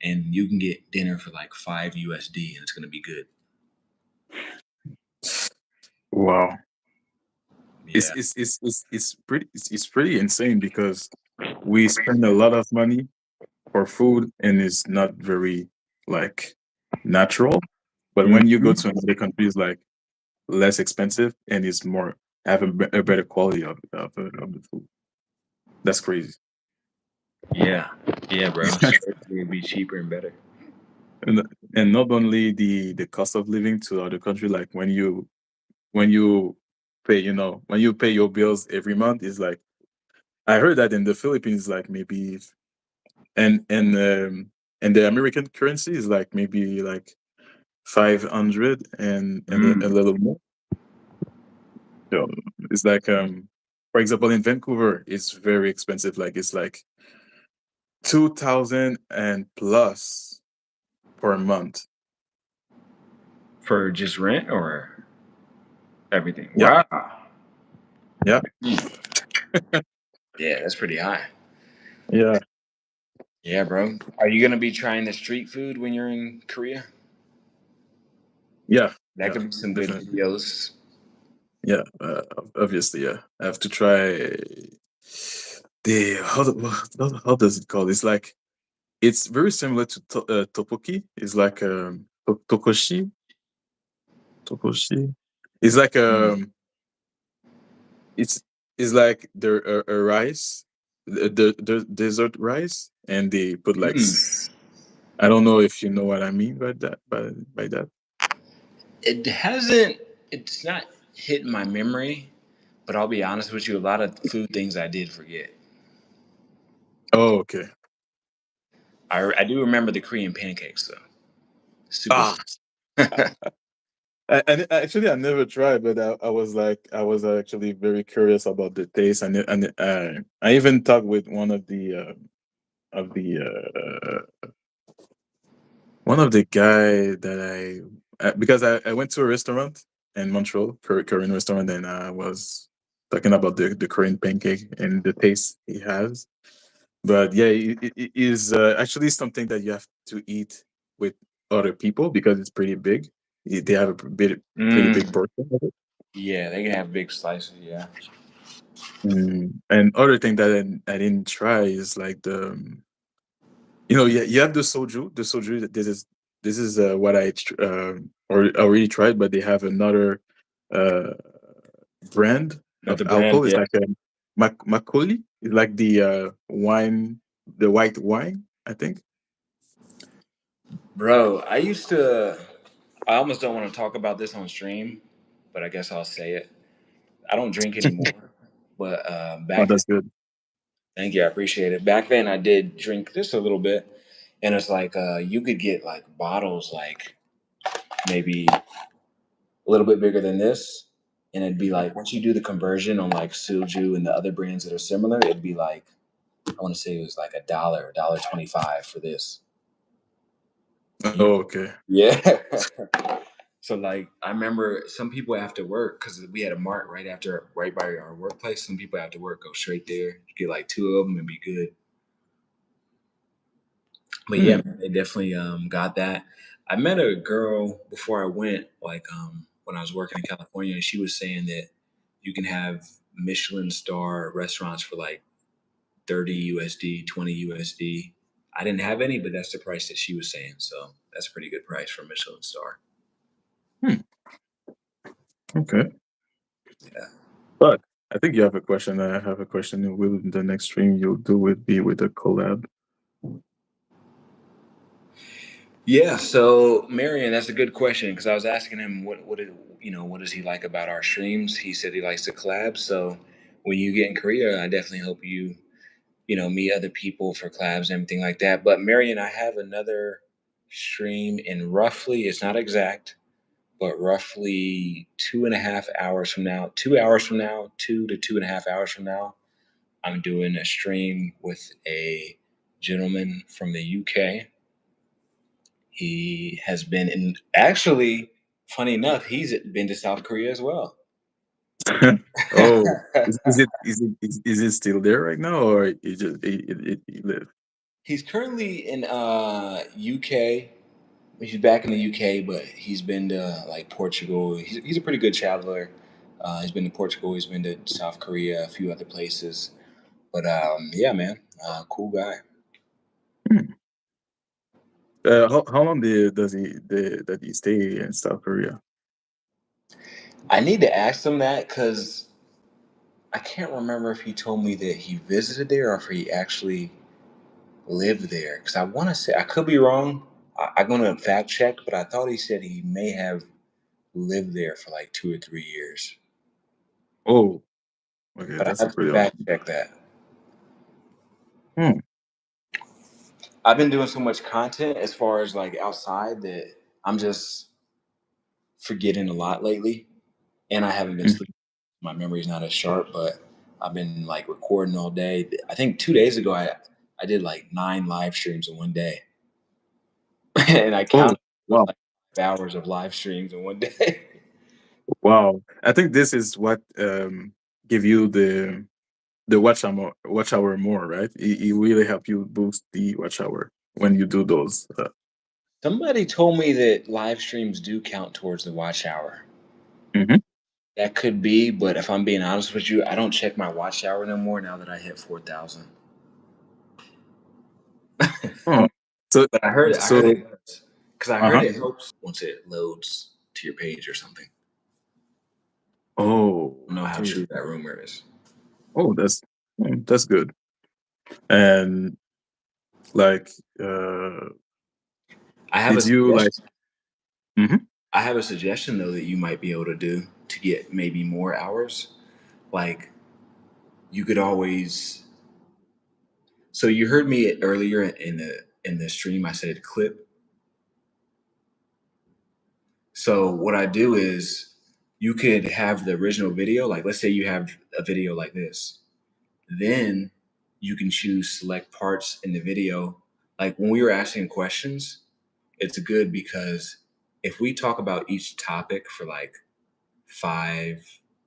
[SPEAKER 1] And you can get dinner for like 5 USD and it's going to be good.
[SPEAKER 2] Wow,
[SPEAKER 1] Yeah.
[SPEAKER 2] it's pretty insane because we spend a lot of money for food and it's not very like natural. But when you go to
[SPEAKER 1] Mhm.
[SPEAKER 2] another country, it's like less expensive and it's more have a better quality of the food. That's crazy.
[SPEAKER 1] Yeah. Yeah, bro. It'll be cheaper and better.
[SPEAKER 2] and, and not only the cost of living to other country, like when you pay, when you pay your bills every month is like I heard that in the Philippines, like maybe and the American currency is like maybe like 500 and a
[SPEAKER 1] Mm.
[SPEAKER 2] little more. So it's like for example in Vancouver it's very expensive. Like it's like 2,000 and plus per month.
[SPEAKER 1] For just rent or everything?
[SPEAKER 2] Yeah,
[SPEAKER 1] Wow.
[SPEAKER 2] yeah,
[SPEAKER 1] Mm. Yeah, that's pretty high.
[SPEAKER 2] yeah,
[SPEAKER 1] Yeah, bro. Are you gonna be trying the street food when you're in Korea?
[SPEAKER 2] yeah,
[SPEAKER 1] That
[SPEAKER 2] yeah,
[SPEAKER 1] could be some good
[SPEAKER 2] definitely.
[SPEAKER 1] videos.
[SPEAKER 2] Yeah, obviously, yeah. I have to try the how does it call? It's like it's very similar to topoki. It's like tokoshi. Tokoshi. It's like
[SPEAKER 1] Mm.
[SPEAKER 2] it's it's like the rice, the dessert rice, and they put like
[SPEAKER 1] Mm.
[SPEAKER 2] I don't know if you know what I mean by that. By that.
[SPEAKER 1] It hasn't. It's not hitting my memory, but I'll be honest with you. A lot of food things I did forget.
[SPEAKER 2] Oh, okay.
[SPEAKER 1] I do remember the Korean pancakes though. Super.
[SPEAKER 2] Ah, actually, I never tried, but I was like, I was actually very curious about the taste, and I even talked with of the one of the guy that because I went to a restaurant in Montreal, Korean restaurant, and I was talking about the Korean pancake and the taste he has. But yeah, it is actually something that you have to eat with other people because it's pretty big. They have a pretty big
[SPEAKER 1] Mm.
[SPEAKER 2] portion of it.
[SPEAKER 1] Yeah, they can have big slices. Yeah.
[SPEAKER 2] And other thing that I didn't try is like you have the soju. The soju, this is what or already tried, but they have another uh, brand of
[SPEAKER 1] Another brand.
[SPEAKER 2] alcohol. It's
[SPEAKER 1] Yeah.
[SPEAKER 2] like a makoli. It's like the wine, the white wine, I think.
[SPEAKER 1] Bro, I used to. I almost don't want to talk about this on stream, but I guess I'll say it. I don't drink anymore, but
[SPEAKER 2] Oh,
[SPEAKER 1] back then,
[SPEAKER 2] that's good.
[SPEAKER 1] thank you, I appreciate it. Back then, I did drink just a little bit, and it's like you could get like bottles like maybe a little bit bigger than this, and it'd be like once you do the conversion on like Suju and the other brands that are similar, it'd be like I want to say it was like $1.25 for this. You,
[SPEAKER 2] Oh, okay.
[SPEAKER 1] yeah. So like I remember some people after work because we had a mart right by our workplace. Some people after work go straight there, get like two of them and be good. But yeah,
[SPEAKER 2] Hmm.
[SPEAKER 1] man, they definitely got that. I met a girl before I went, like when I was working in California, and she was saying that you can have Michelin star restaurants for like 30 USD, 20 USD. I didn't have any, but that's the price that she was saying. So that's a pretty good price for a Michelin star.
[SPEAKER 2] Hmm. Okay.
[SPEAKER 1] Yeah.
[SPEAKER 2] But I think you have a question. I have a question. Will the next stream you'll do would be with a collab?
[SPEAKER 1] Yeah, so Marion, that's a good question because I was asking him what does he like about our streams? He said he likes to collab. So when you get in Korea, I definitely hope you meet other people for collabs and everything like that. But Marion, I have another stream in roughly, it's not exact, but roughly 2.5 hours from now, 2 hours from now, 2 to 2.5 hours from now, I'm doing a stream with a gentleman from the UK. He has been in, actually, funny enough, he's been to South Korea as well.
[SPEAKER 2] Oh, is it still there right now, or it live?
[SPEAKER 1] He's currently in UK. He's back in the UK, but he's been to like Portugal. He's a pretty good traveler. He's been to Portugal. He's been to South Korea, a few other places. But yeah, man, cool guy.
[SPEAKER 2] Hmm. How long does he stay in South Korea?
[SPEAKER 1] I need to ask him that because I can't remember if he told me that he visited there or if he actually lived there. Because I want to say I could be wrong. I'm gonna fact check, but I thought he said he may have lived there for like 2 or 3 years.
[SPEAKER 2] Oh, okay,
[SPEAKER 1] But I
[SPEAKER 2] that's a
[SPEAKER 1] have to
[SPEAKER 2] pretty
[SPEAKER 1] fact
[SPEAKER 2] long.
[SPEAKER 1] check that.
[SPEAKER 2] Hmm.
[SPEAKER 1] I've been doing so much content as far as like outside that I'm just forgetting a lot lately. And I haven't been
[SPEAKER 2] Hmm.
[SPEAKER 1] sleeping. My memory's not as sharp, but I've been like recording all day. I think 2 days ago I did like 9 live streams in one day. And I
[SPEAKER 2] Oh,
[SPEAKER 1] counted it was
[SPEAKER 2] wow,
[SPEAKER 1] like 5 hours of live streams in one day.
[SPEAKER 2] wow. I think this is what give you the watch hour more, right? It really help you boost the watch hour when you do those.
[SPEAKER 1] Somebody told me that live streams do count towards the watch hour.
[SPEAKER 2] Mhm.
[SPEAKER 1] That could be, but if I'm being honest with you, I don't check my watch hour no more now that I hit 4,000.
[SPEAKER 2] Oh, so
[SPEAKER 1] But I heard
[SPEAKER 2] so
[SPEAKER 1] it does. Because I heard
[SPEAKER 2] uh-huh.
[SPEAKER 1] it helps once it loads to your page or something.
[SPEAKER 2] Oh,
[SPEAKER 1] I don't know how
[SPEAKER 2] okay.
[SPEAKER 1] true that rumor is.
[SPEAKER 2] Oh, that's good. And like,
[SPEAKER 1] I have a
[SPEAKER 2] did you like?
[SPEAKER 1] suggestion.
[SPEAKER 2] Mhm.
[SPEAKER 1] I have a suggestion though that you might be able to do to get maybe more hours. Like you could always. So you heard me earlier in the stream. I said clip. So what I do is you could have the original video. Like let's say you have a video like this. Then you can choose select parts in the video. Like when we were asking questions, it's good because if we talk about each topic for like 5,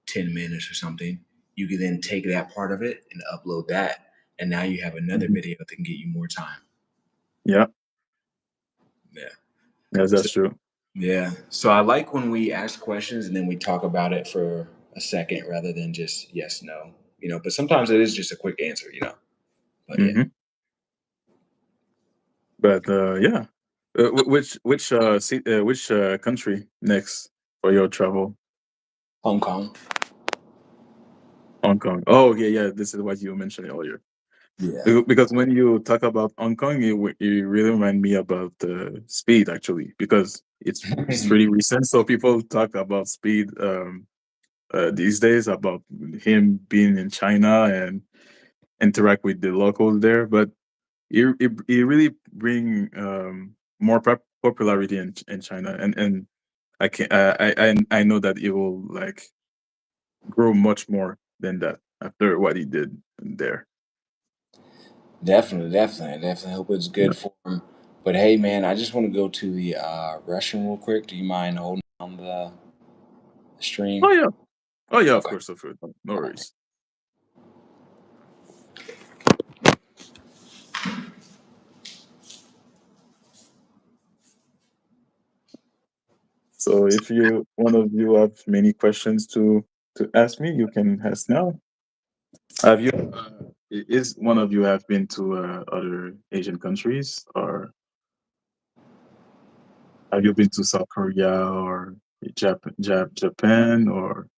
[SPEAKER 1] 10 minutes or something, you can then take that part of it and upload that. And now you have another
[SPEAKER 2] Mhm.
[SPEAKER 1] video that can get you more time.
[SPEAKER 2] Yeah,
[SPEAKER 1] Yeah.
[SPEAKER 2] yes,
[SPEAKER 1] So,
[SPEAKER 2] that's true.
[SPEAKER 1] yeah. So I like when we ask questions and then we talk about it for a second rather than just yes, no. But sometimes it is just a quick answer. But yeah.
[SPEAKER 2] Hmm. But yeah, which country next for your travel?
[SPEAKER 1] Hong Kong.
[SPEAKER 2] Hong Kong. Oh, yeah, yeah. This is what you mentioned earlier.
[SPEAKER 1] Yeah.
[SPEAKER 2] Because when you talk about Hong Kong, you really remind me about Speed actually, because it's really recent. So people talk about Speed these days about him being in China and interact with the locals there, but it really bring more popularity in China, and I can I know that it will like grow much more than that after what he did there.
[SPEAKER 1] Definitely, definitely. I definitely hope it's
[SPEAKER 2] Yeah.
[SPEAKER 1] good for him. But hey, man, I just want to go to the restroom real quick. Do you mind holding on the
[SPEAKER 2] Oh
[SPEAKER 1] stream?
[SPEAKER 2] yeah. Oh yeah.
[SPEAKER 1] Okay.
[SPEAKER 2] Of course. No worries. So if you one of you have many questions to ask me, you can ask now. Have you? Is one of you have been to other Asian countries, or have you been to South Korea or Japan, or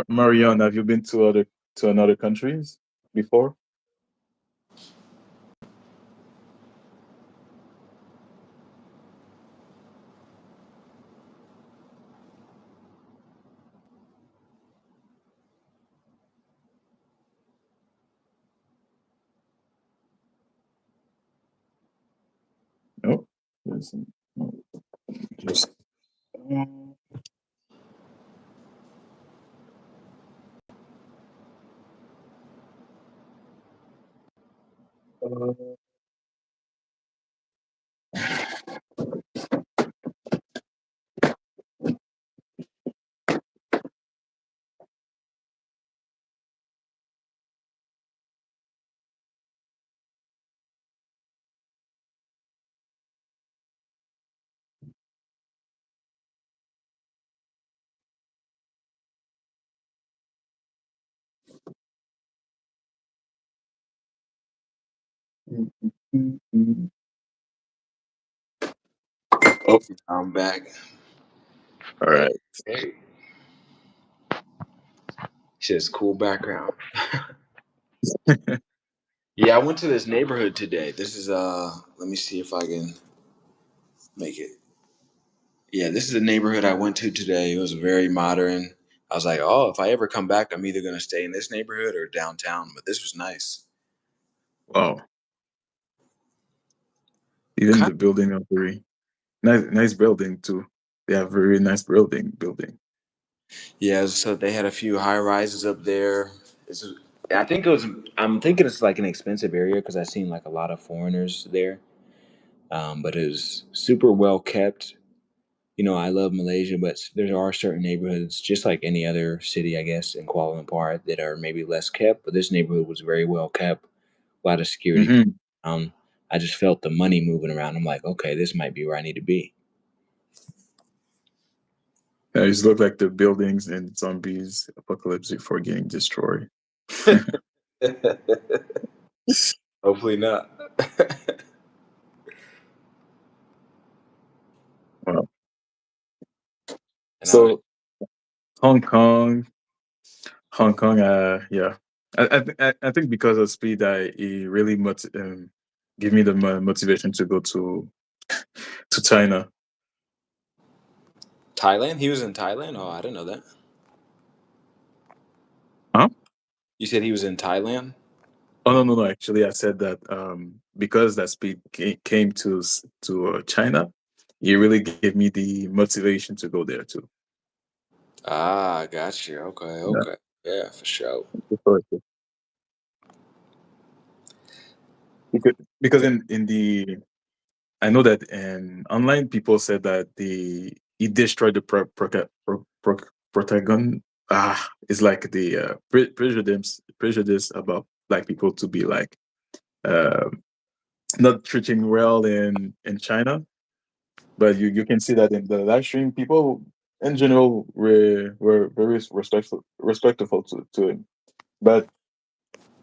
[SPEAKER 2] Marion? Have you been to another countries before? No. Listen, no. Just. um, uh,
[SPEAKER 1] Oh, I'm back.
[SPEAKER 2] all right.
[SPEAKER 1] Hey, just cool background. Yeah, I went to this neighborhood today. This is let me see if I can make it. Yeah, this is a neighborhood I went to today. It was very modern. I was like, oh, if I ever come back, I'm either gonna stay in this neighborhood or downtown. But this was nice.
[SPEAKER 2] Wow. Even
[SPEAKER 1] Kind
[SPEAKER 2] the building are very nice building too. They have very nice building.
[SPEAKER 1] Yeah, so they had a few high rises up there. It's, I think it was. I'm thinking it's like an expensive area because I seen like a lot of foreigners there. But it was super well kept. You know, I love Malaysia, but there are certain neighborhoods, just like any other city, I guess, in Kuala Lumpur, that are maybe less kept. But this neighborhood was very well kept. A lot of security.
[SPEAKER 2] Hmm.
[SPEAKER 1] I just felt the money moving around. I'm like, okay, this might be where I need to be.
[SPEAKER 2] It just look like the buildings in zombies apocalypse before getting destroyed.
[SPEAKER 1] Hopefully not.
[SPEAKER 2] Wow.
[SPEAKER 1] And I was
[SPEAKER 2] So Hong Kong, Hong Kong. Yeah. I think because of speed, it really give me the motivation to go to China.
[SPEAKER 1] Thailand. He was in Thailand. Oh, I didn't know that.
[SPEAKER 2] Huh?
[SPEAKER 1] You said he was in Thailand.
[SPEAKER 2] Oh no, no, no. Actually, I said that because that speed came to China, it really gave me the motivation to go there too.
[SPEAKER 1] Ah, got you. Okay,
[SPEAKER 2] Yeah.
[SPEAKER 1] okay. Yeah, for sure.
[SPEAKER 2] Because in the I know that online people said that the he destroyed the protagon. It's like the prejudice about black people to be like uh, not treating well in China. But you can see that in the live stream, people in general were very respectful to him. But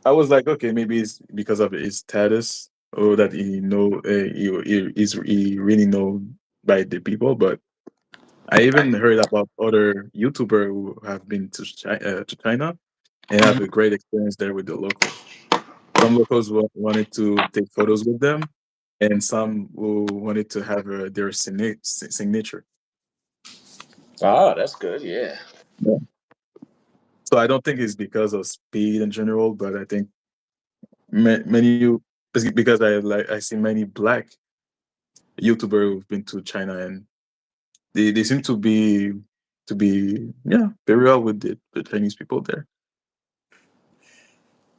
[SPEAKER 2] I was like, okay, maybe it's because of his status or that he really known by the people. But I even heard about other YouTuber who have been to China and have
[SPEAKER 1] Mhm.
[SPEAKER 2] a great experience there with the locals. Some locals wanted to take photos with them, and some who wanted to have their signature.
[SPEAKER 1] Oh, that's good. Yeah.
[SPEAKER 2] Yeah. So I don't think it's because of speed in general, but I think many because I see many black YouTubers who've been to China, and they seem to be very well with the Chinese people there.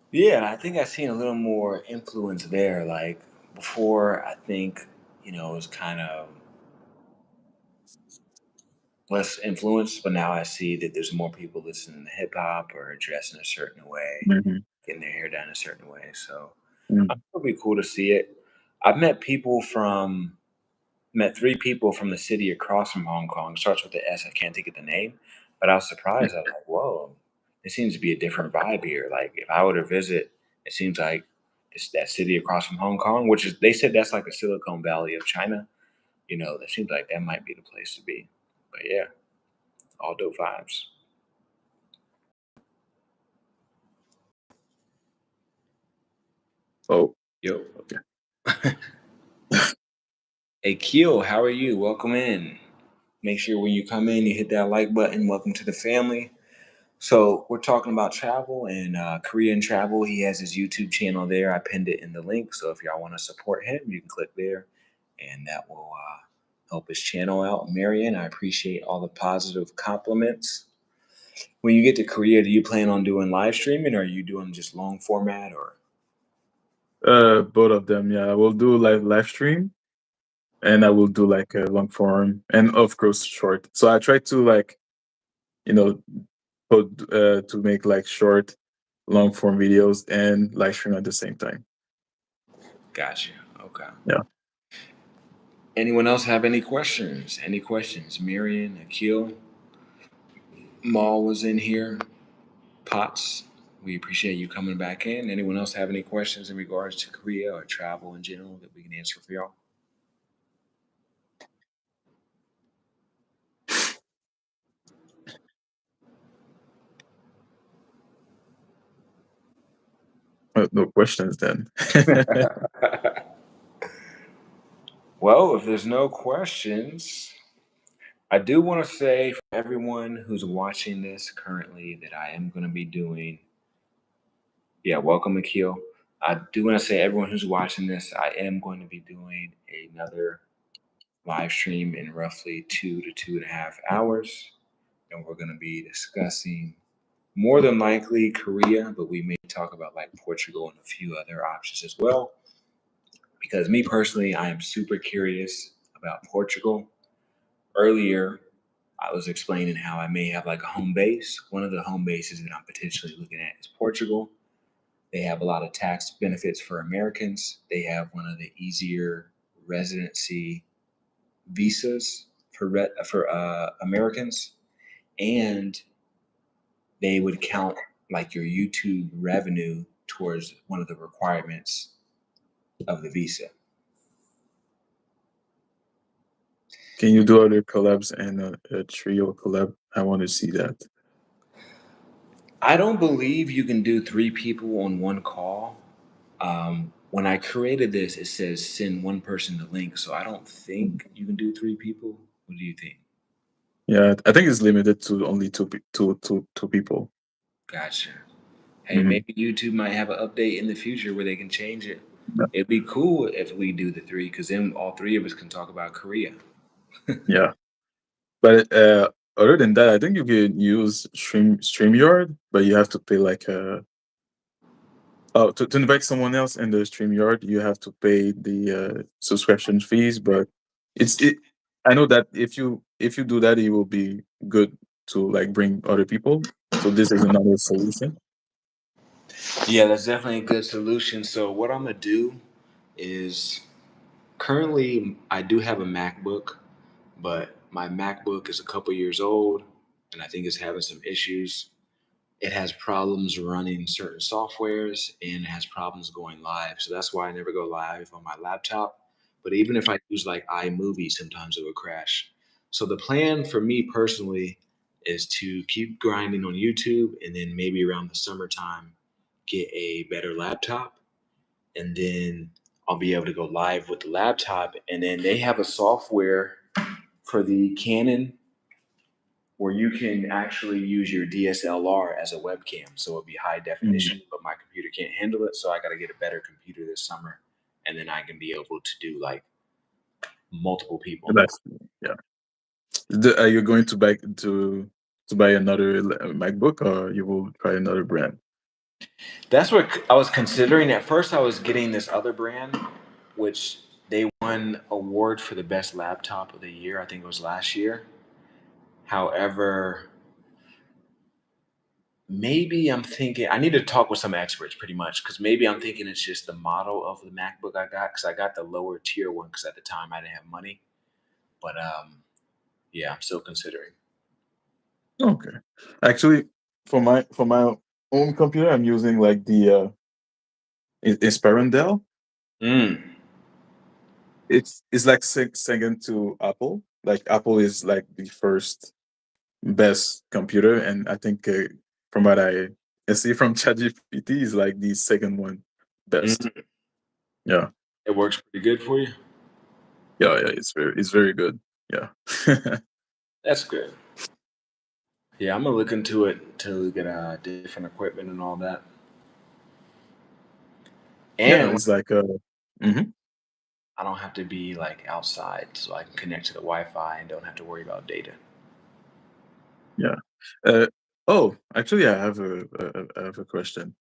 [SPEAKER 1] Yeah, I think I've seen a little more influence there. Like before, I think, it was kind of less influence, but now I see that there's more people listening to hip hop or dressing a certain way,
[SPEAKER 2] Mhm.
[SPEAKER 1] getting their hair done a certain way. So
[SPEAKER 2] Mm.
[SPEAKER 1] it'll be cool to see it. I've met three people from the city across from Hong Kong. Starts with the S. I can't think of the name, but I was surprised. I was like, "Whoa, it seems to be a different vibe here." Like if I were to visit, it seems like that city across from Hong Kong, which is they said that's like the Silicon Valley of China. That seems like that might be the place to be. But yeah, all dope vibes.
[SPEAKER 2] Oh,
[SPEAKER 1] Yo,
[SPEAKER 2] okay.
[SPEAKER 1] hey Keel, how are you? Welcome in. Make sure when you come in, you hit that like button. Welcome to the family. So we're talking about travel and Korean travel. He has his YouTube channel there. I pinned it in the link. So if y'all want to support him, you can click there, and that will help his channel out. Marion, I appreciate all the positive compliments. When you get to Korea, do you plan on doing live streaming, or are you doing just long format? Or
[SPEAKER 2] Both of them, yeah. I will do live stream, and I will do like a long form, and of course short. So I try to you know to make like short, long form videos and live stream at the same time.
[SPEAKER 1] gotcha. Okay.
[SPEAKER 2] Yeah.
[SPEAKER 1] Anyone else have any questions? Any questions? Marion, Akil, Maul was in here. Potts, we appreciate you coming back in. Anyone else have any questions in regards to Korea or travel in general that we can answer for y'all?
[SPEAKER 2] No questions then.
[SPEAKER 1] Well, if there's no questions, I do want to say for everyone who's watching this currently that I am going to be doing. Yeah, welcome, Akil. I do want to say everyone who's watching this, I am going to be doing another live stream in roughly 2 to 2.5 hours, and we're going to be discussing more than likely Korea, but we may talk about like Portugal and a few other options as well. Because me personally, I am super curious about Portugal. Earlier, I was explaining how I may have like a home base. One of the home bases that I'm potentially looking at is Portugal. They have a lot of tax benefits for Americans. They have one of the easier residency visas for Americans, and they would count like your YouTube revenue towards one of the requirements of the visa.
[SPEAKER 2] Can you do other collabs and a trio collab? I want to see that.
[SPEAKER 1] I don't believe you can do three people on one call. When I created this, it says send one person the link, so I don't think you can do three people. What do you think?
[SPEAKER 2] Yeah, I think it's limited to only two people.
[SPEAKER 1] Gotcha. Hey,
[SPEAKER 2] Mhm.
[SPEAKER 1] maybe YouTube might have an update in the future where they can change it. It'd be cool if we do the three, because then all three of us can talk about Korea.
[SPEAKER 2] Yeah, but other than that, I think you can use StreamYard, but you have to pay like to invite someone else in the StreamYard, you have to pay the subscription fees. But it. I know that if you do that, it will be good to like bring other people. So this is another solution.
[SPEAKER 1] Yeah, that's definitely a good solution. So what I'm gonna do is currently I do have a MacBook, but my MacBook is a couple years old and I think it's having some issues. It has problems running certain softwares and it has problems going live. So that's why I never go live on my laptop. But even if I use like iMovie, sometimes it would crash. So the plan for me personally is to keep grinding on YouTube and then maybe around the summertime get a better laptop, and then I'll be able to go live with the laptop. And then they have a software for the Canon where you can actually use your DSLR as a webcam. So it'll be high definition, but my computer can't handle it. So I got to get a better computer this summer. And then I can be able to do like multiple people.
[SPEAKER 2] That's yeah. Are you going to buy another MacBook, or you will try another brand?
[SPEAKER 1] That's what I was considering. At first, I was getting this other brand, which they won award for the best laptop of the year. I think it was last year. However, maybe I'm thinking I need to talk with some experts pretty much because maybe I'm thinking it's just the model of the MacBook I got because I got the lower tier one because at the time I didn't have money. But yeah, I'm still considering.
[SPEAKER 2] Okay. Actually, for my own computer, I'm using like the Dell.
[SPEAKER 1] Mm.
[SPEAKER 2] It's like second to Apple. Like Apple is like the first best computer, and I think from what I see from ChatGPT is like the second one best.
[SPEAKER 1] Mm.
[SPEAKER 2] Yeah,
[SPEAKER 1] It works pretty good for you.
[SPEAKER 2] yeah. It's very good. Yeah.
[SPEAKER 1] That's good. Yeah, I'm gonna look into it to get different equipment and all that.
[SPEAKER 2] Yeah,
[SPEAKER 1] And
[SPEAKER 2] it's like mhm,
[SPEAKER 1] I don't have to be like outside, so I can connect to the Wi-Fi and don't have to worry about data.
[SPEAKER 2] yeah. Uh, oh, actually, I have a question.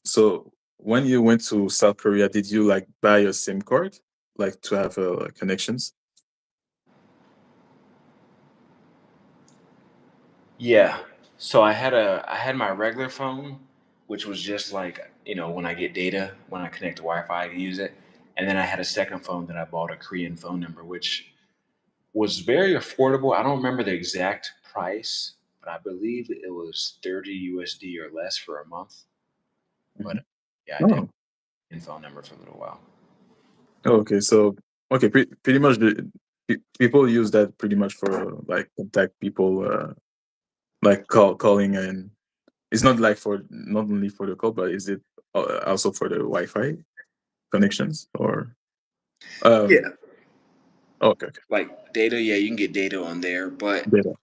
[SPEAKER 2] So when you went to South Korea, did you like buy a SIM card, like to have connections?
[SPEAKER 1] Yeah. So I had my regular phone, which was just like, when I get data, when I connect to Wi-Fi, I can use it. And then I had a second phone that I bought a Korean phone number, which was very affordable. I don't remember the exact price, but I believe it was 30 USD or less for a month. But
[SPEAKER 2] Mhm.
[SPEAKER 1] yeah, I did
[SPEAKER 2] Oh,
[SPEAKER 1] a phone number for a little while.
[SPEAKER 2] okay. So okay, pretty much people use that pretty much for like contact people, like calling, and it's not only for the call, but is it also for the Wi-Fi connections or um?
[SPEAKER 1] Yeah.
[SPEAKER 2] Okay, okay.
[SPEAKER 1] Like data, yeah, you can get data on there, but
[SPEAKER 2] Data.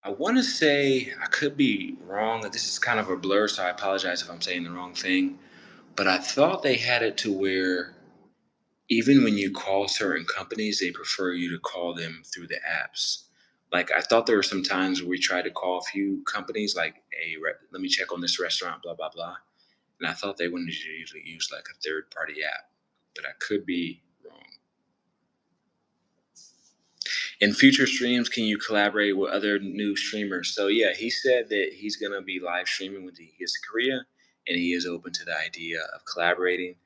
[SPEAKER 1] I want to say I could be wrong. This is kind of a blur, so I apologize if I'm saying the wrong thing. But I thought they had it to where even when you call certain companies, they prefer you to call them through the apps. Like I thought there were some times where we tried to call a few companies, like, "Hey, let me check on this restaurant," blah blah blah, and I thought they wanted you to usually use like a third party app, but I could be wrong. In future streams, can you collaborate with other new streamers? So yeah, he said that he's gonna be live streaming when he gets to Korea, and he is open to the idea of collaborating.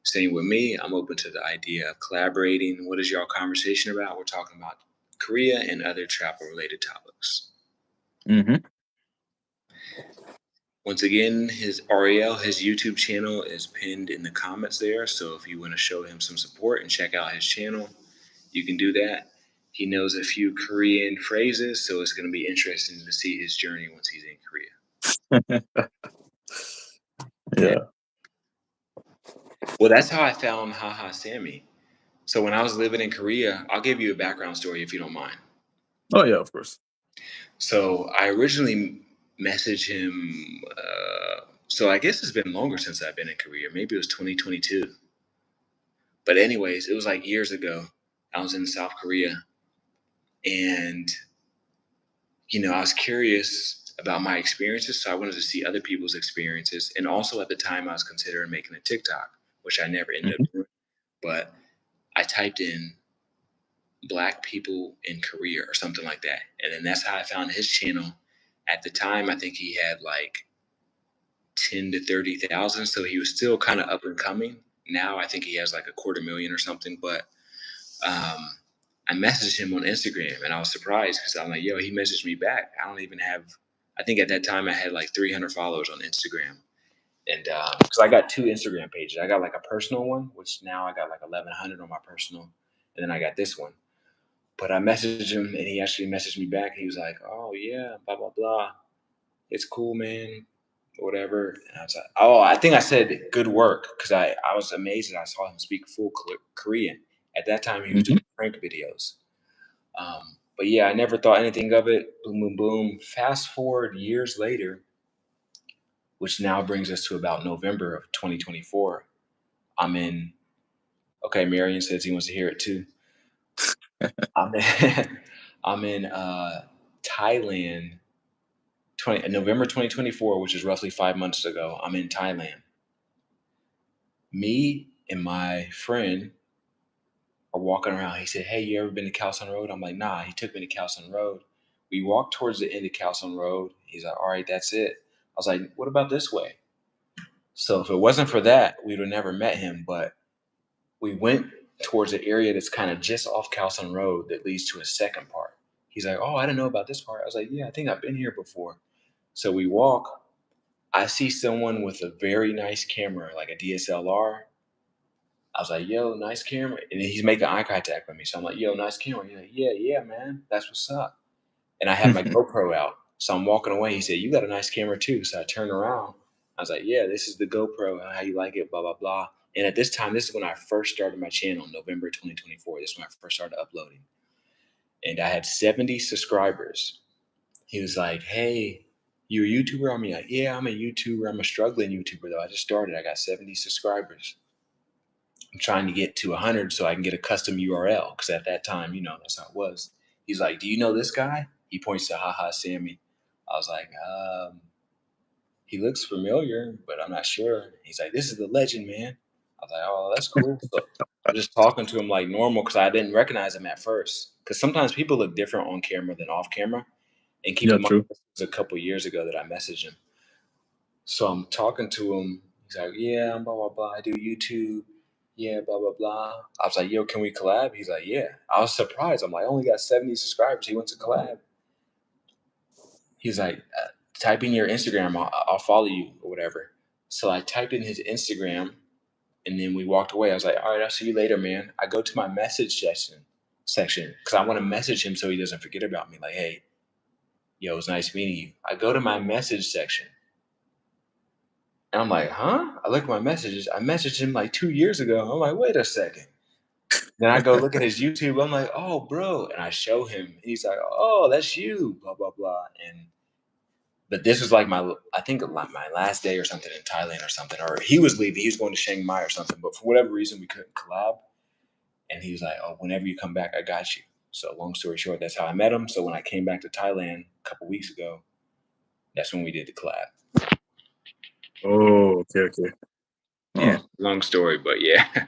[SPEAKER 1] Same with me, I'm open to the idea of collaborating. What is y'all conversation about? We're talking about Korea and other travel related topics.
[SPEAKER 2] Hmm.
[SPEAKER 1] Once again, his Ariel, his YouTube channel is pinned in the comments there. So if you want to show him some support and check out his channel, you can do that. He knows a few Korean phrases, so it's going to be interesting to see his journey once he's in Korea. Yeah.
[SPEAKER 2] Yeah.
[SPEAKER 1] Well, that's how I found Haha Sammy. So when I was living in Korea, I'll give you a background story if you don't mind.
[SPEAKER 2] Oh yeah, of course.
[SPEAKER 1] So I originally messaged him. So I guess it's been longer since I've been in Korea. Maybe it was 2022. But anyways, it was like years ago. I was in South Korea, and I was curious about my experiences, so I wanted to see other people's experiences. And also at the time, I was considering making a TikTok, which I never ended
[SPEAKER 2] Hmm.
[SPEAKER 1] up doing. But I typed in Black people in Korea or something like that, and then that's how I found his channel. At the time, I think he had like 10 to 30,000, so he was still kind of up and coming. Now I think he has like a quarter million or something, but um, I messaged him on Instagram and I was surprised because I'm like, yo, he messaged me back. I don't even have, I think at that time I had like 300 followers on Instagram. And because I got two Instagram pages, I got like a personal one, which now I got like 1,100 on my personal. And then I got this one. But I messaged him and he actually messaged me back. He was like, oh, yeah, blah, blah, blah. It's cool, man. Whatever. And I was like, oh, I think I said good work because I was amazed that I saw him speak full Korean. At that time, he was
[SPEAKER 2] Hmm.
[SPEAKER 1] doing prank videos. But yeah, I never thought anything of it. Boom, boom, boom. Fast forward years later, which now brings us to about November of 2024. I'm in. Okay, Marion says he wants to hear it too. I'm in, I'm in Thailand, November 2024, which is roughly 5 months ago. I'm in Thailand. Me and my friend are walking around. He said, "Hey, you ever been to Khalsan Road?" I'm like, "Nah." He took me to Khalsan Road. We walked towards the end of Khalsan Road. He's like, "All right, that's it." I was like, "What about this way?" So if it wasn't for that, we would have never met him. But we went towards an area that's kind of just off Khalsan Road that leads to a second part. He's like, "Oh, I didn't know about this part." I was like, "Yeah, I think I've been here before." So we walk. I see someone with a very nice camera, like a DSLR. I was like, "Yo, nice camera." And then he's making eye contact with me. So I'm like, "Yo, nice camera." He's like, "Yeah, yeah, man. That's what's up." And I had my GoPro out. So I'm walking away. He said, "You got a nice camera too." So I turned around. I was like, "Yeah, this is the GoPro. How you like it? Blah, blah, blah." And at this time, this is when I first started my channel, November 2024. This is when I first started uploading. And I had 70 subscribers. He was like, "Hey, you a YouTuber?" I'm like, "Yeah, I'm a YouTuber. I'm a struggling YouTuber though. I just started. I got 70 subscribers. I'm trying to get to 100 so I can get a custom URL." Because at that time, that's how it was. He's like, "Do you know this guy?" He points to Haha Sammy. I was like, he looks familiar, but I'm not sure. He's like, "This is the legend, man." I was like, "Oh, that's cool." So I'm just talking to him like normal because I didn't recognize him at first. Because sometimes people look different on camera than off camera. And keep
[SPEAKER 2] Yeah,
[SPEAKER 1] in mind,
[SPEAKER 2] true.
[SPEAKER 1] this was a couple years ago that I messaged him. So I'm talking to him. He's like, "Yeah, I'm blah, blah, blah. I do YouTube. Yeah, blah, blah, blah." I was like, "Yo, can we collab?" He's like, "Yeah." I was surprised. I'm like, "I only got 70 subscribers. He went to collab." He's like, "Type in your Instagram. I'll follow you or whatever." So I typed in his Instagram and then we walked away. I was like, "All right, I'll see you later, man." I go to my message section because I want to message him so he doesn't forget about me. Like, "Hey, yo, it was nice meeting you." I go to my message section and I'm like, "Huh?" I look at my messages. I messaged him like 2 years ago. I'm like, "Wait a second." Then I go look at his YouTube. I'm like, "Oh, bro." And I show him. He's like, "Oh, that's you, blah, blah, blah." But this was like I think like my last day or something in Thailand or something. Or he was leaving. He was going to Chiang Mai or something. But for whatever reason, we couldn't collab. And he was like, "Oh, whenever you come back, I got you." So long story short, that's how I met him. So when I came back to Thailand a couple weeks ago, that's when we did the collab.
[SPEAKER 2] Oh, okay, okay.
[SPEAKER 1] Yeah,
[SPEAKER 2] Oh,
[SPEAKER 1] long story, but yeah.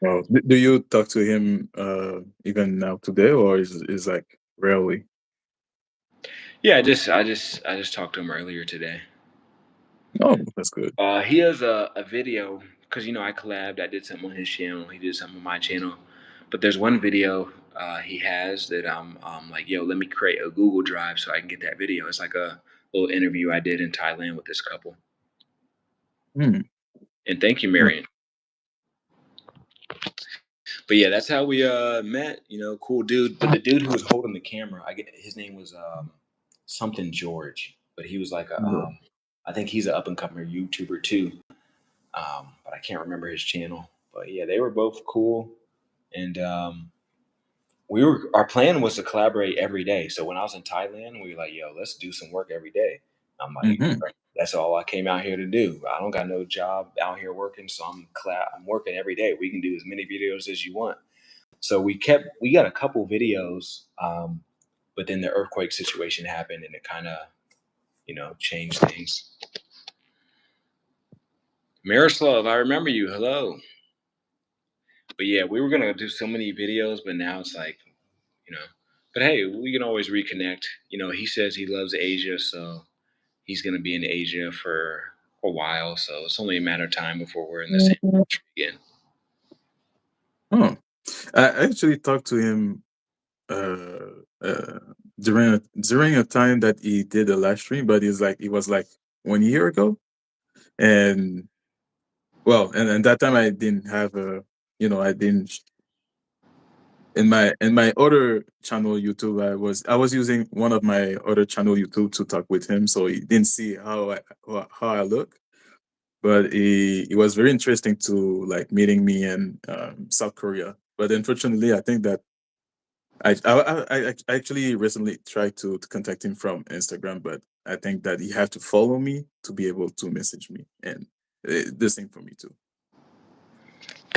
[SPEAKER 2] well, do you talk to him even now today, or is like rarely?
[SPEAKER 1] Yeah, I just talked to him earlier today.
[SPEAKER 2] Oh, that's good.
[SPEAKER 1] He has a video because I collabed. I did something on his channel. He did something on my channel. But there's one video he has that I'm like, "Yo, let me create a Google Drive so I can get that video." It's like a little interview I did in Thailand with this couple.
[SPEAKER 2] Hmm.
[SPEAKER 1] And thank you,
[SPEAKER 2] Yeah.
[SPEAKER 1] Marion. But yeah, that's how we met. Cool dude. But the dude who was holding the camera, I get his name was something George, but he was like
[SPEAKER 2] Yeah.
[SPEAKER 1] I think he's an up and comer YouTuber too. But I can't remember his channel. But yeah, they were both cool, and our plan was to collaborate every day. So when I was in Thailand, we were like, "Yo, let's do some work every day." I'm like,
[SPEAKER 2] Hmm.
[SPEAKER 1] "That's all I came out here to do. I don't got no job out here working, so I'm working every day. We can do as many videos as you want." So we got a couple videos, but then the earthquake situation happened, and it kind of changed things. Miroslav, I remember you. Hello. But yeah, we were gonna do so many videos, but now it's like, you know. But hey, we can always reconnect. He says he loves Asia, so he's gonna be in Asia for a while. So it's only a matter of time before we're in the same country again.
[SPEAKER 2] Oh, I actually talked to him uh, uh, during a time that he did a live stream, but it was like 1 year ago, and well, and that time I didn't have I didn't in my other channel YouTube. I was using one of my other channel YouTube to talk with him, so he didn't see how I look. But it was very interesting to like meeting me in South Korea. But unfortunately, I think that I actually recently tried to contact him from Instagram, but I think that he had to follow me to be able to message me, and the same for me too.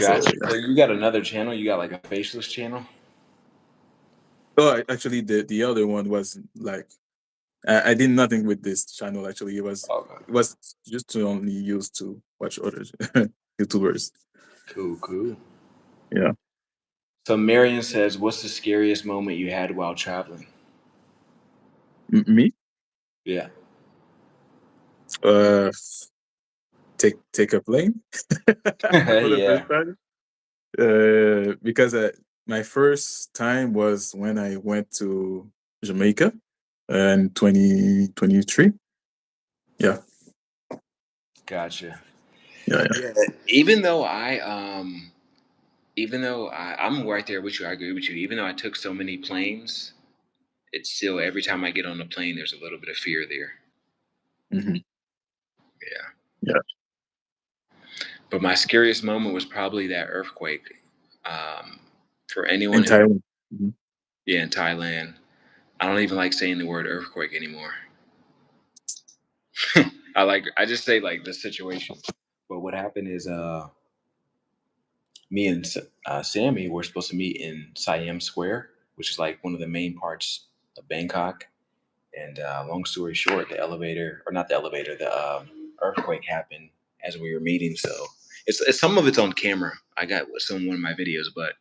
[SPEAKER 2] So
[SPEAKER 1] Gotcha.
[SPEAKER 2] yeah.
[SPEAKER 1] So you got another channel? You got like a faceless channel?
[SPEAKER 2] So actually, the other one was like I did nothing with this channel. Actually,
[SPEAKER 1] Okay.
[SPEAKER 2] it was just to only use to watch other YouTubers.
[SPEAKER 1] Cool, cool.
[SPEAKER 2] Yeah.
[SPEAKER 1] So Marion says, "What's the scariest moment you had while traveling?"
[SPEAKER 2] Me?
[SPEAKER 1] Yeah.
[SPEAKER 2] Uh, take a plane for the first
[SPEAKER 1] Yeah.
[SPEAKER 2] time. Because my first time was when I went to Jamaica in 2023. Yeah,
[SPEAKER 1] Gotcha.
[SPEAKER 2] yeah, yeah.
[SPEAKER 1] Yeah. Even though I'm right there with you, I agree with you. Even though I took so many planes, it's still every time I get on the plane, there's a little bit of fear there.
[SPEAKER 2] Hmm.
[SPEAKER 1] Yeah.
[SPEAKER 2] Yeah.
[SPEAKER 1] But my scariest moment was probably that earthquake. Um, for anyone
[SPEAKER 2] In
[SPEAKER 1] who,
[SPEAKER 2] Thailand. Mhm.
[SPEAKER 1] yeah, in Thailand, I don't even like saying the word earthquake anymore. I just say like the situation. But what happened is, me and Sammy were supposed to meet in Siam Square, which is like one of the main parts of Bangkok. And long story short, the elevator, or not the elevator, the earthquake happened as we were meeting. So it's some of it's on camera. I got some one of my videos, but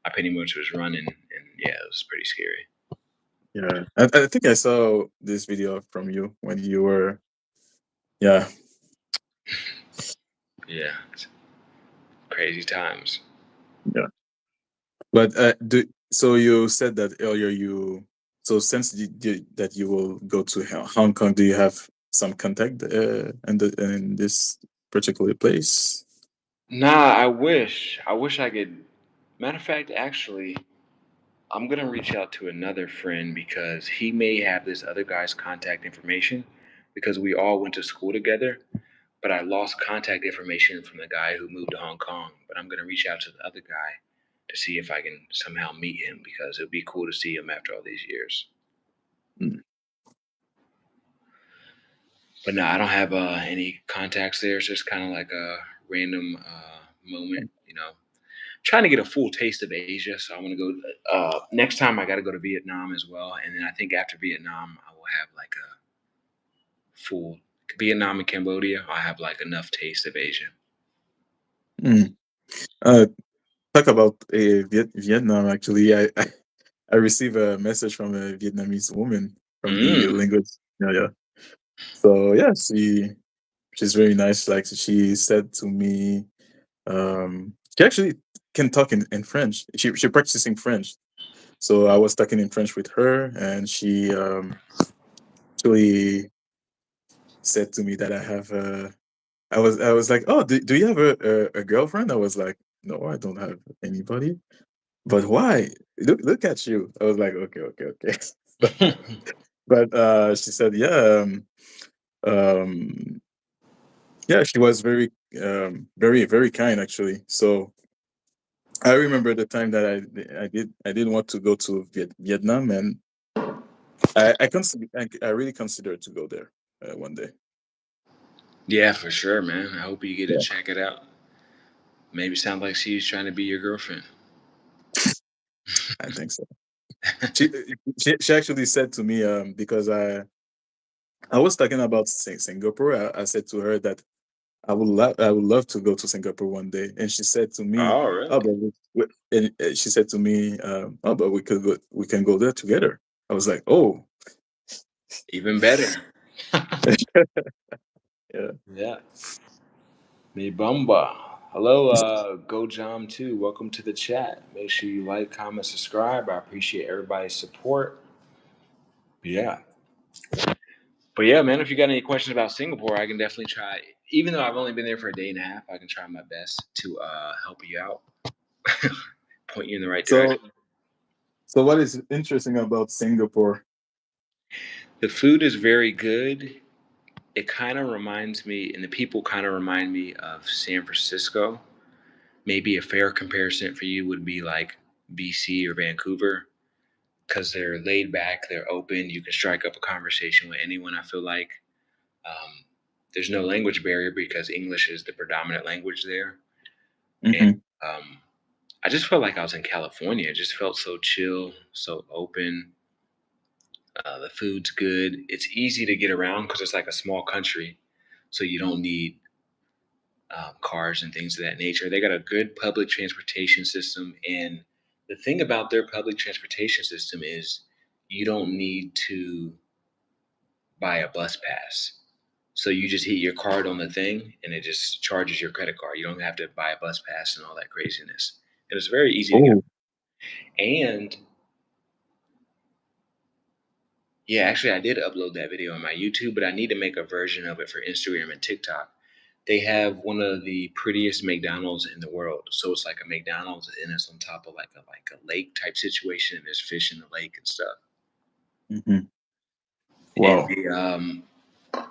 [SPEAKER 1] I pretty much was running, and yeah, it was pretty scary.
[SPEAKER 2] Yeah, I think I saw this video from you when you were. Yeah,
[SPEAKER 1] Yeah, crazy times.
[SPEAKER 2] yeah. But so you said that earlier. So since that you will go to Hong Kong, do you have some contact in this particular place?
[SPEAKER 1] Nah, I wish. I wish I could. Matter of fact, actually, I'm gonna reach out to another friend because he may have this other guy's contact information because we all went to school together. But I lost contact information from the guy who moved to Hong Kong. But I'm gonna reach out to the other guy to see if I can somehow meet him because it'd be cool to see him after all these years.
[SPEAKER 2] Mm.
[SPEAKER 1] But no, I don't have any contacts there. It's just kind of like a random moment, you know. Trying to get a full taste of Asia, so I want to go. Next time, I got to go to Vietnam as well, and then I think after Vietnam, I will have like a full Vietnam and Cambodia. I have like enough taste of Asia.
[SPEAKER 2] Mm. Uh, Talk about Vietnam. Actually, I received a message from a Vietnamese woman from the
[SPEAKER 1] Mm.
[SPEAKER 2] language. Yeah, yeah. So yeah, she's very nice. Like she said to me, she actually can talk in French. She practicing French. So I was talking in French with her, and she actually said to me that I have a. I was like, oh, do you have a girlfriend? I was like, no, I don't have anybody. But why? Look at you. I was like, okay, okay, okay. But she said, yeah, um, yeah, she was very kind actually. So I remember the time that I didn't want to go to Vietnam, and I really considered to go there one day.
[SPEAKER 1] Yeah, for sure, man. I hope you get to
[SPEAKER 2] Yeah,
[SPEAKER 1] check it out. Maybe sound like she's trying to be your girlfriend.
[SPEAKER 2] I think so. She she actually said to me because I was talking about Singapore. I said to her that I would love to go to Singapore one day. And she said to me,
[SPEAKER 1] Oh,
[SPEAKER 2] "Oh,
[SPEAKER 1] really?
[SPEAKER 2] but and she said to me, oh, but we can go there together." I was like, "Oh,
[SPEAKER 1] Even better.
[SPEAKER 2] yeah."
[SPEAKER 1] Yeah. Me bumba. Hello, GoJam too. Welcome to the chat. Make sure you like, comment, subscribe. I appreciate everybody's support. Yeah. But yeah, man, if you got any questions about Singapore, I can definitely try. Even though I've only been there for a day and a half, I can try my best to help you out, point you in the right
[SPEAKER 2] So,
[SPEAKER 1] direction.
[SPEAKER 2] what is interesting about Singapore?
[SPEAKER 1] The food is very good. It kind of reminds me, and the people kind of remind me of San Francisco. Maybe a fair comparison for you would be like BC or Vancouver. because they're laid back, they're open. You can strike up a conversation with anyone. I feel like there's no language barrier because English is the predominant language there. And
[SPEAKER 2] Mm-hmm.
[SPEAKER 1] I just felt like I was in California. It just felt so chill, so open. The food's good. It's easy to get around because it's like a small country, so you don't need cars and things of that nature. They got a good public transportation system, and the thing about their public transportation system is you don't need to buy a bus pass. So you just hit your card on the thing, and it just charges your credit card. You don't have to buy a bus pass and all that craziness. And it's very easy to get.
[SPEAKER 2] Oh,
[SPEAKER 1] And yeah, actually, I did upload that video on my YouTube, but I need to make a version of it for Instagram and TikTok. They have one of the prettiest McDonald's in the world. So it's like a McDonald's and it's on top of like a lake type situation, and there's fish in the lake and stuff.
[SPEAKER 2] mm-hmm.
[SPEAKER 1] And
[SPEAKER 2] Wow.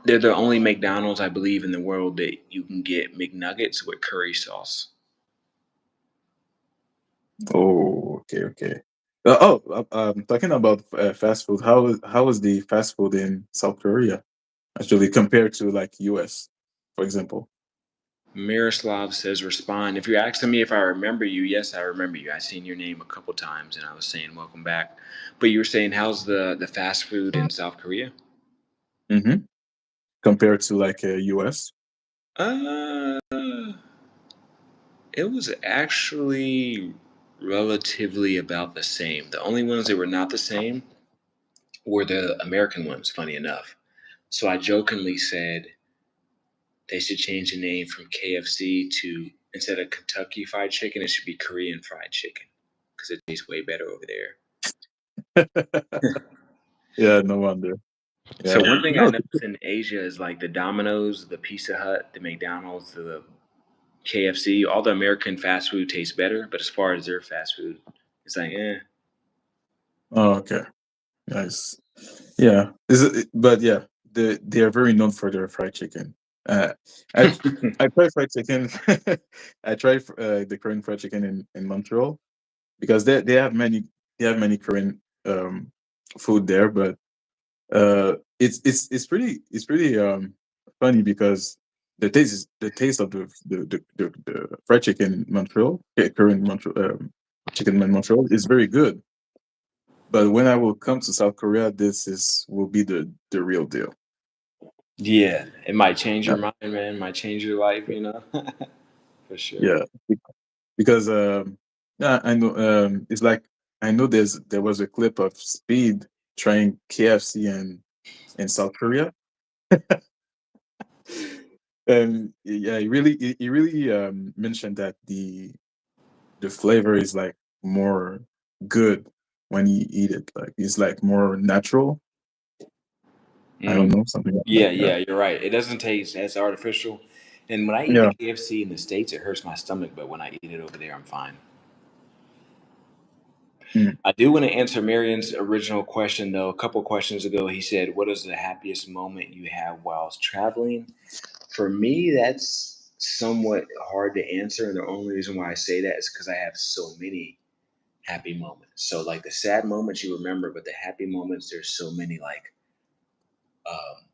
[SPEAKER 1] they're the only McDonald's, I believe, in the world that you can get McNuggets with curry sauce.
[SPEAKER 2] Oh, okay. Talking about fast food, how is the fast food in South Korea actually compared to like US, for example?
[SPEAKER 1] Miroslav says, respond. If you're asking me if I remember you, yes, I remember you. I've seen your name a couple times and I was saying welcome back. But you were saying, how's the fast food in South Korea?
[SPEAKER 2] Mm-hmm. Compared to like US.
[SPEAKER 1] Uh, it was actually relatively about the same. The only ones that were not the same were the American ones, funny enough. So I jokingly said they should change the name from KFC to, instead of Kentucky Fried Chicken, it should be Korean Fried Chicken because it tastes way better over there.
[SPEAKER 2] Yeah, no wonder.
[SPEAKER 1] So
[SPEAKER 2] Yeah.
[SPEAKER 1] one thing I
[SPEAKER 2] No.
[SPEAKER 1] noticed in Asia is like the Domino's, the Pizza Hut, the McDonald's, the KFC, all the American fast food tastes better, but as far as their fast food, it's like, eh.
[SPEAKER 2] Oh, okay. Nice. Yeah. But yeah, they are very known for their fried chicken. I I tried fried chicken. I tried the Korean fried chicken in Montreal because they have many Korean food there, but it's pretty funny because the taste of the fried chicken in Montreal, Korean Montreal chicken in Montreal is very good. But when I will come to South Korea, will be the real deal.
[SPEAKER 1] Yeah, it might change
[SPEAKER 2] Yeah,
[SPEAKER 1] your mind, man. It might change your life, for sure.
[SPEAKER 2] yeah. Because yeah, I know. It's like I know there was a clip of Speed trying KFC in South Korea, and yeah, he really mentioned that the flavor is like more good when you eat it. Like it's like more natural. I
[SPEAKER 1] Mm,
[SPEAKER 2] don't know, something like that.
[SPEAKER 1] yeah,
[SPEAKER 2] Yeah.
[SPEAKER 1] yeah, you're right. It doesn't taste as artificial. And when I eat the
[SPEAKER 2] Yeah.
[SPEAKER 1] KFC in the States, it hurts my stomach, but when I eat it over there, I'm fine.
[SPEAKER 2] Mm.
[SPEAKER 1] I do want to answer Marion's original question, though. A couple questions ago, he said, what is the happiest moment you have whilst traveling? For me, that's somewhat hard to answer. And the only reason why I say that is because I have so many happy moments. So, like the sad moments you remember, but the happy moments, there's so many. Like um,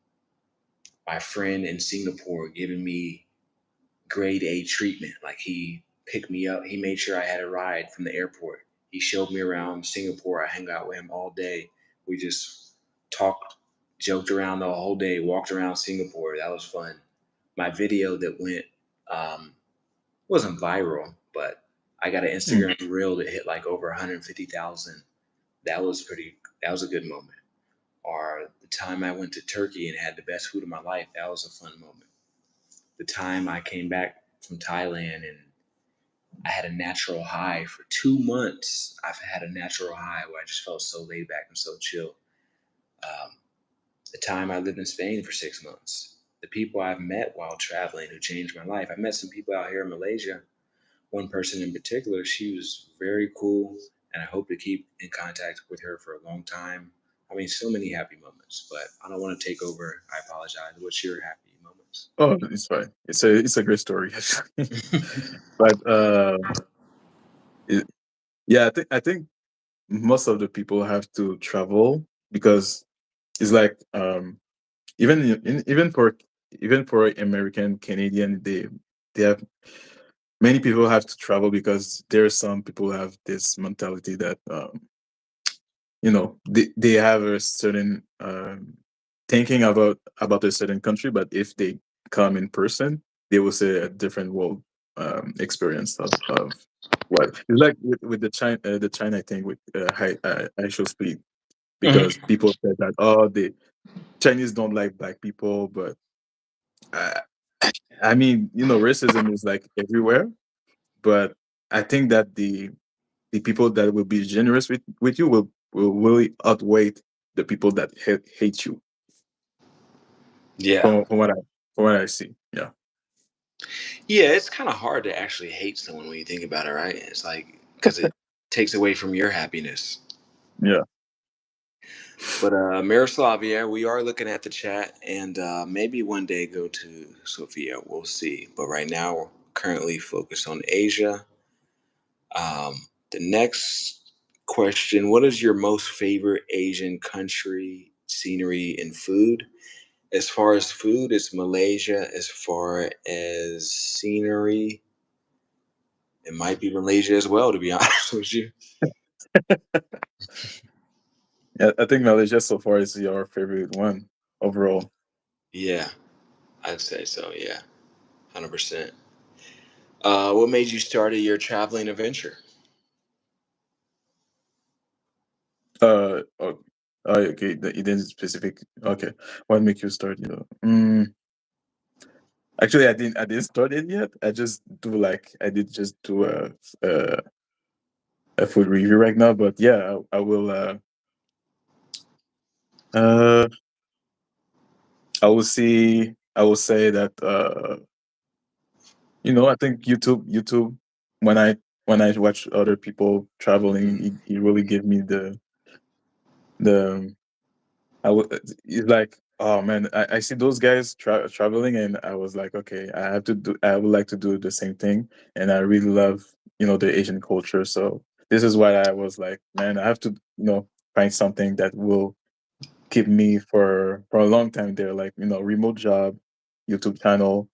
[SPEAKER 1] my friend in Singapore giving me grade A treatment. Like he picked me up, he made sure I had a ride from the airport. He showed me around Singapore. I hung out with him all day. We just talked, joked around the whole day, walked around Singapore. That was fun. My video that went wasn't viral, but I got an
[SPEAKER 2] Mm.
[SPEAKER 1] Instagram reel that hit like over 150,000. That was pretty. That was a good moment. Or the time I went to Turkey and had the best food of my life. That was a fun moment. The time I came back from Thailand and I had a natural high for 2 months. I've had a natural high where I just felt so laid back and so chill. Um, the time I lived in Spain for 6 months. The people I've met while traveling who changed my life. I met some people out here in Malaysia. One person in particular, she was very cool, and I hope to keep in contact with her for a long time. I mean, so many happy moments, but I don't want to take over. I apologize. What's your happy moments?
[SPEAKER 2] Oh, it's fine. It's a great story, actually. But it, yeah, I think most of the people have to travel because it's like even for American Canadian, they have many people have to travel because there are some people who have this mentality that they have a certain thinking about a certain country, but if they come in person, they will say a different world experience of what it's like with the China thing with high show speed, because
[SPEAKER 1] Mhm.
[SPEAKER 2] people said that, oh, the Chinese don't like black people, but uh, I mean, racism is like everywhere, but I think that the people that will be generous with you will really outweigh the people that hate you
[SPEAKER 1] Yeah.
[SPEAKER 2] from what I see. Yeah.
[SPEAKER 1] Yeah, it's kind of hard to actually hate someone when you think about it, right? It's like because it takes away from your happiness.
[SPEAKER 2] Yeah.
[SPEAKER 1] But Miroslav, yeah, we are looking at the chat, and maybe one day go to Sofia. We'll see. But right now, we're currently focused on Asia. The next question: what is your most favorite Asian country, scenery, and food? As far as food, it's Malaysia. As far as scenery, it might be Malaysia as well, to be honest with you.
[SPEAKER 2] Yeah, I think Malaysia so far is your favorite one overall.
[SPEAKER 1] Yeah, I'd say so. Yeah, 100%. What made you start your traveling adventure?
[SPEAKER 2] Oh, okay. It is specific. Okay, what make you start? Actually, I didn't start it yet. I did just do a a food review right now. But yeah, I will. Uh, I will see. I will say that I think YouTube when I watch other people traveling, it really give me the I would it's like, oh man, I see those guys traveling, and I was like, okay, I would like to do the same thing, and I really love the Asian culture. So this is why I was like, man, I have to find something that will keep me for a long time there, like remote job, YouTube channel,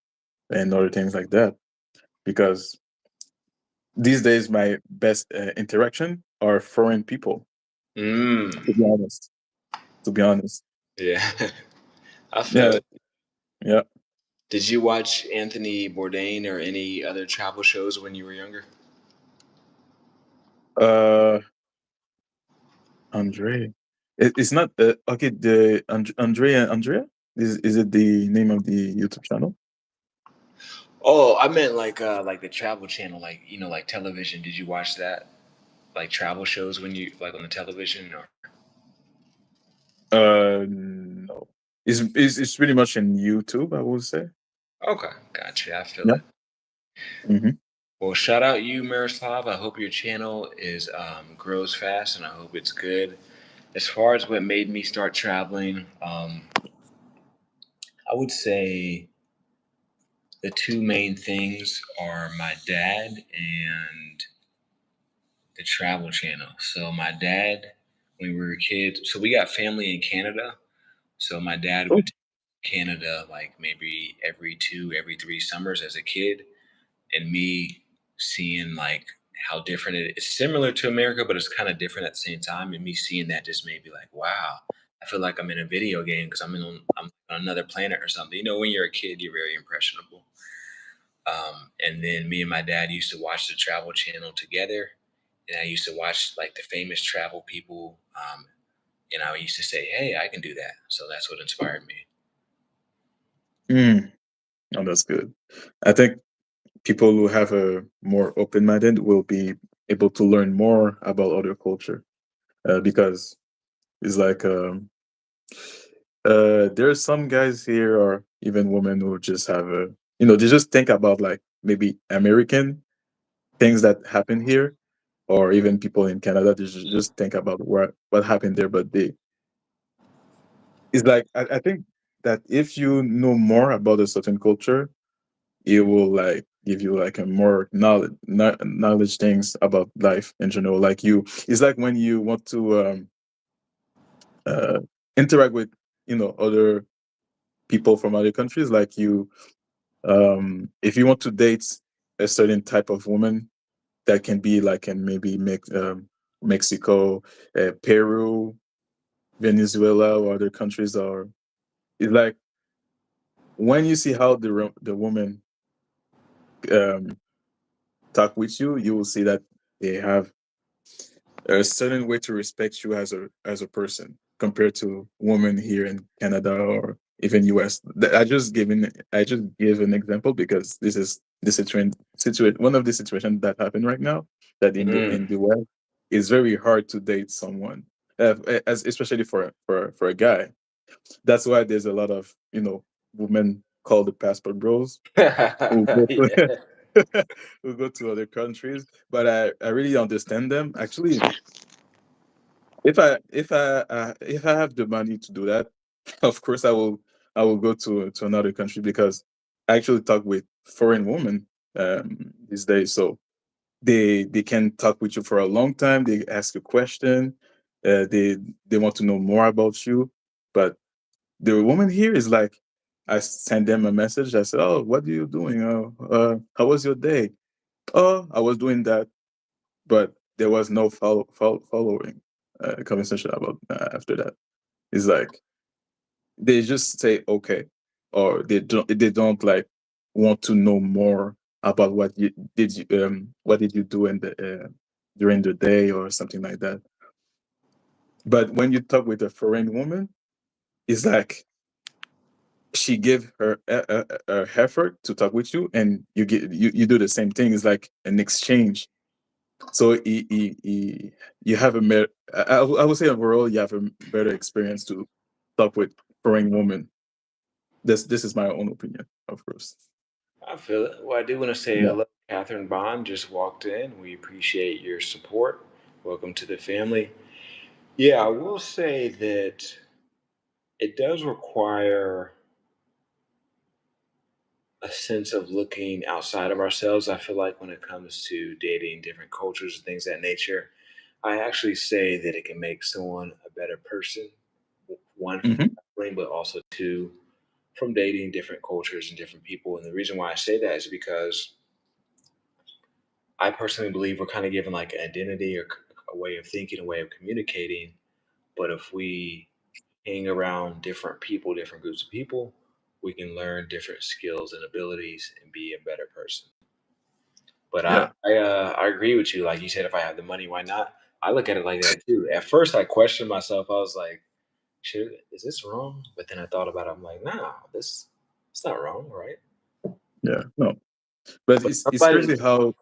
[SPEAKER 2] and other things like that, because these days my best interaction are foreign people, to
[SPEAKER 1] Mm,
[SPEAKER 2] be honest. To be honest.
[SPEAKER 1] yeah, I feel
[SPEAKER 2] Yeah.
[SPEAKER 1] it.
[SPEAKER 2] Yeah.
[SPEAKER 1] Did you watch Anthony Bourdain or any other travel shows when you were younger?
[SPEAKER 2] uh Andre. It's not okay. The Andre and Andrea, is it the name of the YouTube channel?
[SPEAKER 1] Oh, I meant like the travel channel, like like television. Did you watch that? Like travel shows when you like on the television or
[SPEAKER 2] No. It's pretty much in YouTube, I would say.
[SPEAKER 1] okay, gotcha. I feel
[SPEAKER 2] Yeah.
[SPEAKER 1] it.
[SPEAKER 2] Hmm.
[SPEAKER 1] Well, shout out you, Miroslav. I hope your channel is grows fast, and I hope it's good. As far as what made me start traveling, I would say the two main things are my dad and the travel channel. So my dad, when we were kids, so we got family in Canada. So my dad
[SPEAKER 2] Oh.
[SPEAKER 1] would take Canada like maybe every two, every three summers as a kid, and me seeing like how different it is, similar to America, but it's kind of different at the same time. And me seeing that just made me like, wow, I feel like I'm in a video game because I'm on another planet or something. When you're a kid, you're very impressionable. And then me and my dad used to watch the Travel Channel together, and I used to watch like the famous travel people. And I used to say, "Hey, I can do that." So that's what inspired me.
[SPEAKER 2] Mm. Oh, that's good. I think people who have a more open-minded will be able to learn more about other culture, because it's like there's some guys here, or even women, who just have they just think about like maybe American things that happen here, or even people in Canada. They just think about what happened there, but it's like I think that if you know more about a certain culture, it will like give you like a more knowledge things about life in general. Like you, it's like when you want to uh, interact with other people from other countries. Like you, if you want to date a certain type of woman, that can be like in maybe Mexico, Peru, Venezuela, or other countries are. It's like when you see how the woman um, talk with you, you will see that they have a certain way to respect you as a person compared to women here in Canada or even US. I just gave an example because this is the situation one of the situations that happen right now, that
[SPEAKER 1] Mm.
[SPEAKER 2] in the West it's very hard to date someone, as especially for a guy. That's why there's a lot of women called the passport bros who go to,
[SPEAKER 1] Yeah.
[SPEAKER 2] who go to other countries. But I really understand them. Actually, if I have the money to do that, of course I will go to another country, because I actually talk with foreign women these days. So they can talk with you for a long time. They ask a question. They want to know more about you. But the woman here is like, I send them a message. I said, "Oh, what are you doing? How was your day? Oh, I was doing that." But there was no following conversation about after that. It's like they just say okay, or they don't like want to know more about what did you do in the during the day or something like that. But when you talk with a foreign woman, it's like she give her effort to talk with you, and you do the same thing. It's like an exchange. So you have I would say overall you have a better experience to talk with foreign women. This is my own opinion, of course.
[SPEAKER 1] I feel it. Well, I do want to say
[SPEAKER 2] Yeah.
[SPEAKER 1] hello. Catherine Bond just walked in. We appreciate your support. Welcome to the family. Yeah, I will say that it does require a sense of looking outside of ourselves. I feel like when it comes to dating different cultures and things of that nature, I actually say that it can make someone a better person. One, from
[SPEAKER 2] Hmm.
[SPEAKER 1] traveling, but also two, from dating different cultures and different people. And the reason why I say that is because I personally believe we're kind of given like an identity or a way of thinking, a way of communicating. But if we hang around different people, different groups of people, we can learn different skills and abilities and be a better person. But
[SPEAKER 2] Yeah.
[SPEAKER 1] I agree with you. Like you said, if I have the money, why not? I look at it like that too. At first, I questioned myself. I was like, "Should is this wrong?" But then I thought about it. I'm like, "Nah, this it's not wrong, right?"
[SPEAKER 2] Yeah. No, but
[SPEAKER 1] But
[SPEAKER 2] it's
[SPEAKER 1] somebody,
[SPEAKER 2] crazy how.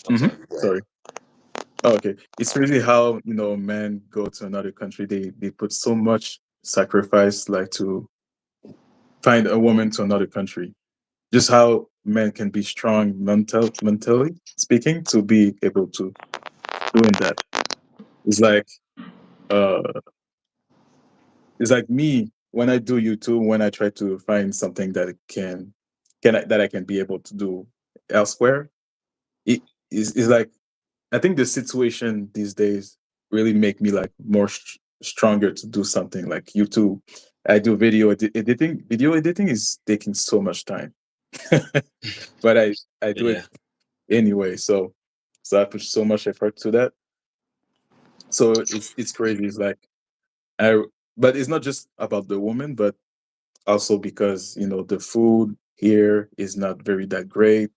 [SPEAKER 1] I'm sorry. Go ahead.
[SPEAKER 2] Sorry. Oh, okay. It's crazy how men go to another country. They put so much sacrifice, like to find a woman to another country. Just how men can be strong mentally speaking to be able to doing that. It's like uh it's like me when I do YouTube, when I try to find something that that I can be able to do elsewhere. It is like, I think the situation these days really make me like more stronger to do something like YouTube. I do editing. Video editing is taking so much time, but I do it
[SPEAKER 1] Yeah,
[SPEAKER 2] anyway. So I put so much effort to that. So it's crazy. It's like I, but it's not just about the woman, but also because the food here is not very that great.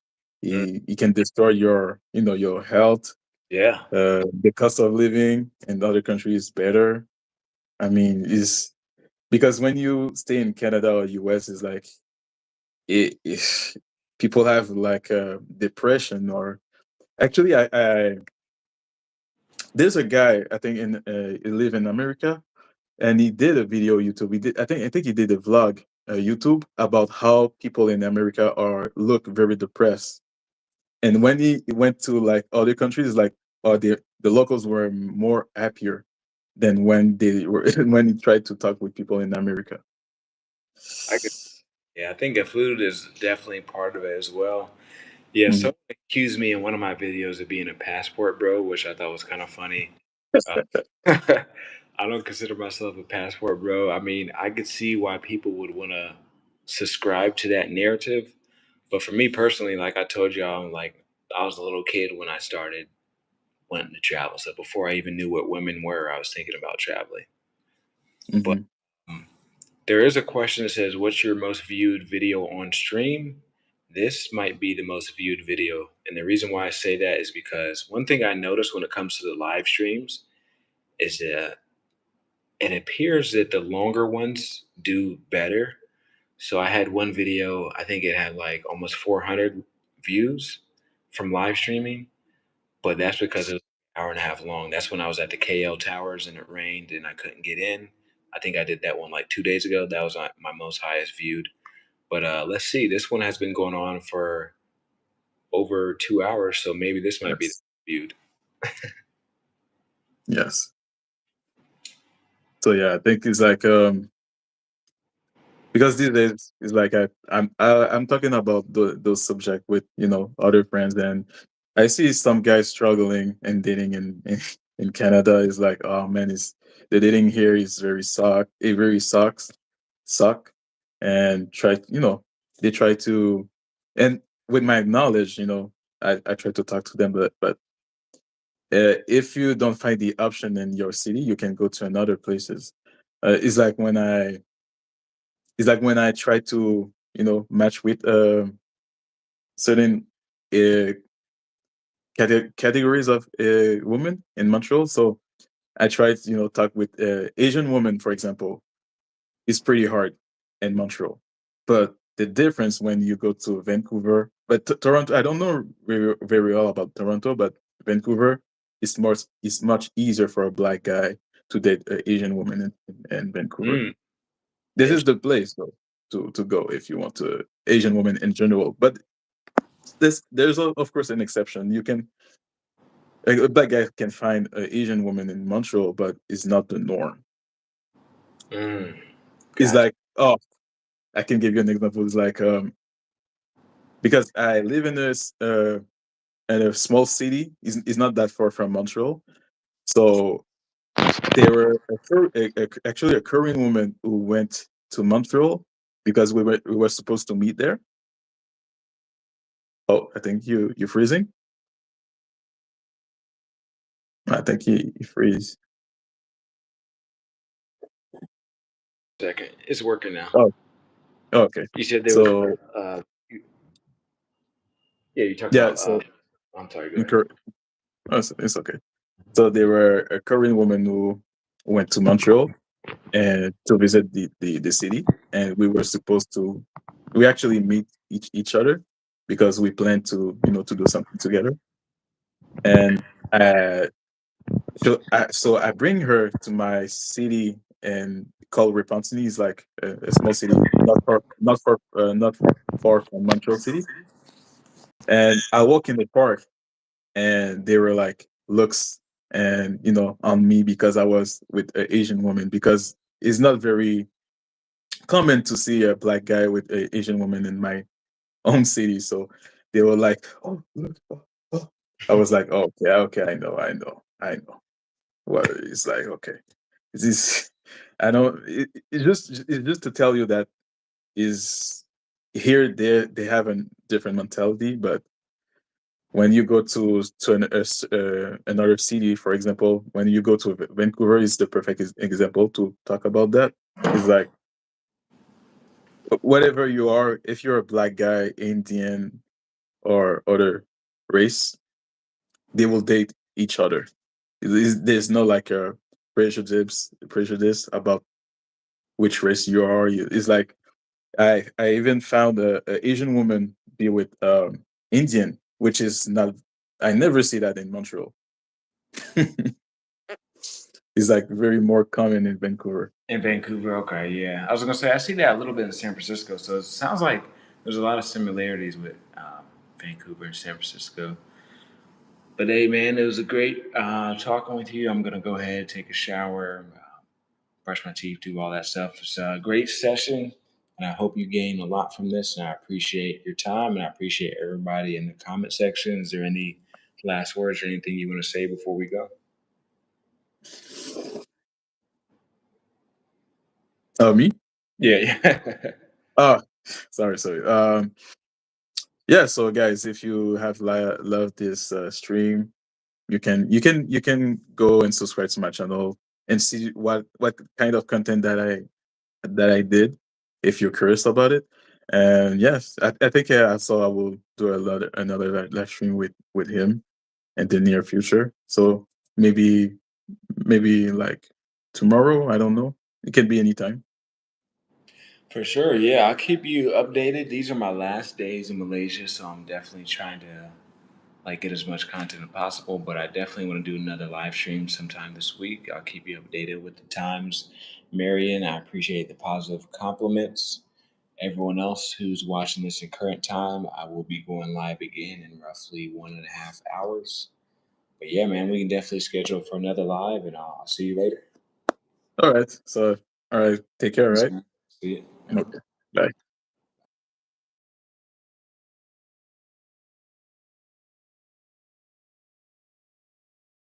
[SPEAKER 1] mm,
[SPEAKER 2] It can destroy your your health.
[SPEAKER 1] yeah,
[SPEAKER 2] The cost of living in other countries is better. I mean, is because when you stay in Canada or US, is like it people have like depression, or actually, I there's a guy I think he live in America, and he did a video YouTube. I think he did a vlog YouTube about how people in America are look very depressed. And when he went to like other countries, like the locals were more happier than when they were when he tried to talk with people in America.
[SPEAKER 1] I could. Yeah, I think the food is definitely part of it as well. Yeah,
[SPEAKER 2] Mhm.
[SPEAKER 1] someone accused me in one of my videos of being a passport bro, which I thought was kind of funny. Uh, I don't consider myself a passport bro. I mean, I could see why people would want to subscribe to that narrative, but for me personally, like I told y'all, like I was a little kid when I started wanting to travel. So before I even knew what women were, I was thinking about traveling. But
[SPEAKER 2] Mhm.
[SPEAKER 1] um, there is a question that says, "What's your most viewed video on stream?" This might be the most viewed video. And the reason why I say that is because one thing I noticed when it comes to the live streams is that it appears that the longer ones do better. So I had one video, I think it had like almost 400 views from live streaming, but that's because it was an hour and a half long. That's when I was at the KL Towers and it rained and I couldn't get in. I think I did that one like 2 days ago. That was my most highest viewed. But let's see. This one has been going on for over 2 hours, so maybe this might be the
[SPEAKER 2] Yes.
[SPEAKER 1] viewed.
[SPEAKER 2] Yes. So yeah, I think it's like because these days it's like I'm talking about those subject with other friends, and I see some guys struggling and dating in Canada. Is like, oh man, is the dating here is very it very suck, and they try to, and with my knowledge, I try to talk to them, but if you don't find the option in your city, you can go to another places. It's like when I try to match with certain uh, categories of women in Montreal. So I tried talk with Asian women, for example. It's pretty hard in Montreal, but the difference when you go to Vancouver, but Toronto, I don't know very well about Toronto, but Vancouver is much easier for a black guy to date an Asian woman in Vancouver.
[SPEAKER 1] Mm,
[SPEAKER 2] This is
[SPEAKER 1] interesting.
[SPEAKER 2] the place though to go if you want to Asian women in general. But there's of course an exception. You can a black guy can find an Asian woman in Montreal, but it's not the norm.
[SPEAKER 1] Mm,
[SPEAKER 2] It's
[SPEAKER 1] gotcha.
[SPEAKER 2] like, oh, I can give you an example. It's like because I live in a small city. It's not that far from Montreal. So there were actually a Korean woman who went to Montreal because we were supposed to meet there. Oh, I think you freezing. I think he freeze.
[SPEAKER 1] Second, it's working now.
[SPEAKER 2] Oh, okay.
[SPEAKER 1] You said there was,
[SPEAKER 2] So
[SPEAKER 1] you, yeah, you talked
[SPEAKER 2] yeah,
[SPEAKER 1] about.
[SPEAKER 2] so
[SPEAKER 1] I'm sorry. Go
[SPEAKER 2] in
[SPEAKER 1] ahead.
[SPEAKER 2] oh, it's okay. So there were a Korean woman who went to Montreal and to visit the city, and we actually meet each other because we planned to do something together. And uh, so I bring her to my city and called Repentigny. It's like a small city, not far from Montreal City. And I walk in the park, and they were like looks and on me because I was with an Asian woman, because it's not very common to see a black guy with an Asian woman in my own city. So they were like, "Oh, look!" Oh. I was like, oh, "Okay, okay, I know." Well, it's like, okay, this I don't. It's just to tell you that is here they have a different mentality, but when you go to another city, for example, when you go to Vancouver, is the perfect example to talk about that. It's like whatever you are, if you're a black guy, Indian, or other race, they will date each other. There's no like a prejudice about which race you are. It's like I even found a Asian woman be with Indian, which is not. I never see that in Montreal. It's like very more common in Vancouver.
[SPEAKER 1] In Vancouver, okay, yeah. I was gonna say I see that a little bit in San Francisco, so it sounds like there's a lot of similarities with Vancouver and San Francisco. But hey, man, it was a great talking with you. I'm gonna go ahead, take a shower, brush my teeth, do all that stuff. It's a great session. And I hope you gain a lot from this. And I appreciate your time, and I appreciate everybody in the comment section. Is there any last words or anything you want to say before we go?
[SPEAKER 2] Me?
[SPEAKER 1] Yeah, yeah.
[SPEAKER 2] Oh, sorry. Yeah. So, guys, if you have loved this stream, you can go and subscribe to my channel and see what kind of content that I did, if you're curious about it. And yes, I think so I will do another live stream with him in the near future. So maybe like tomorrow. I don't know. It can be anytime.
[SPEAKER 1] For sure. Yeah, I'll keep you updated. These are my last days in Malaysia, so I'm definitely trying to like get as much content as possible. But I definitely want to do another live stream sometime this week. I'll keep you updated with the times. Marion, I appreciate the positive compliments. Everyone else who's watching this in current time, I will be going live again in roughly 1.5 hours. But yeah, man, we can definitely schedule for another live, and I'll see you later.
[SPEAKER 2] All right. So all right. Take care.
[SPEAKER 1] Thanks,
[SPEAKER 2] Right.
[SPEAKER 1] man. See you.
[SPEAKER 2] Okay. Bye.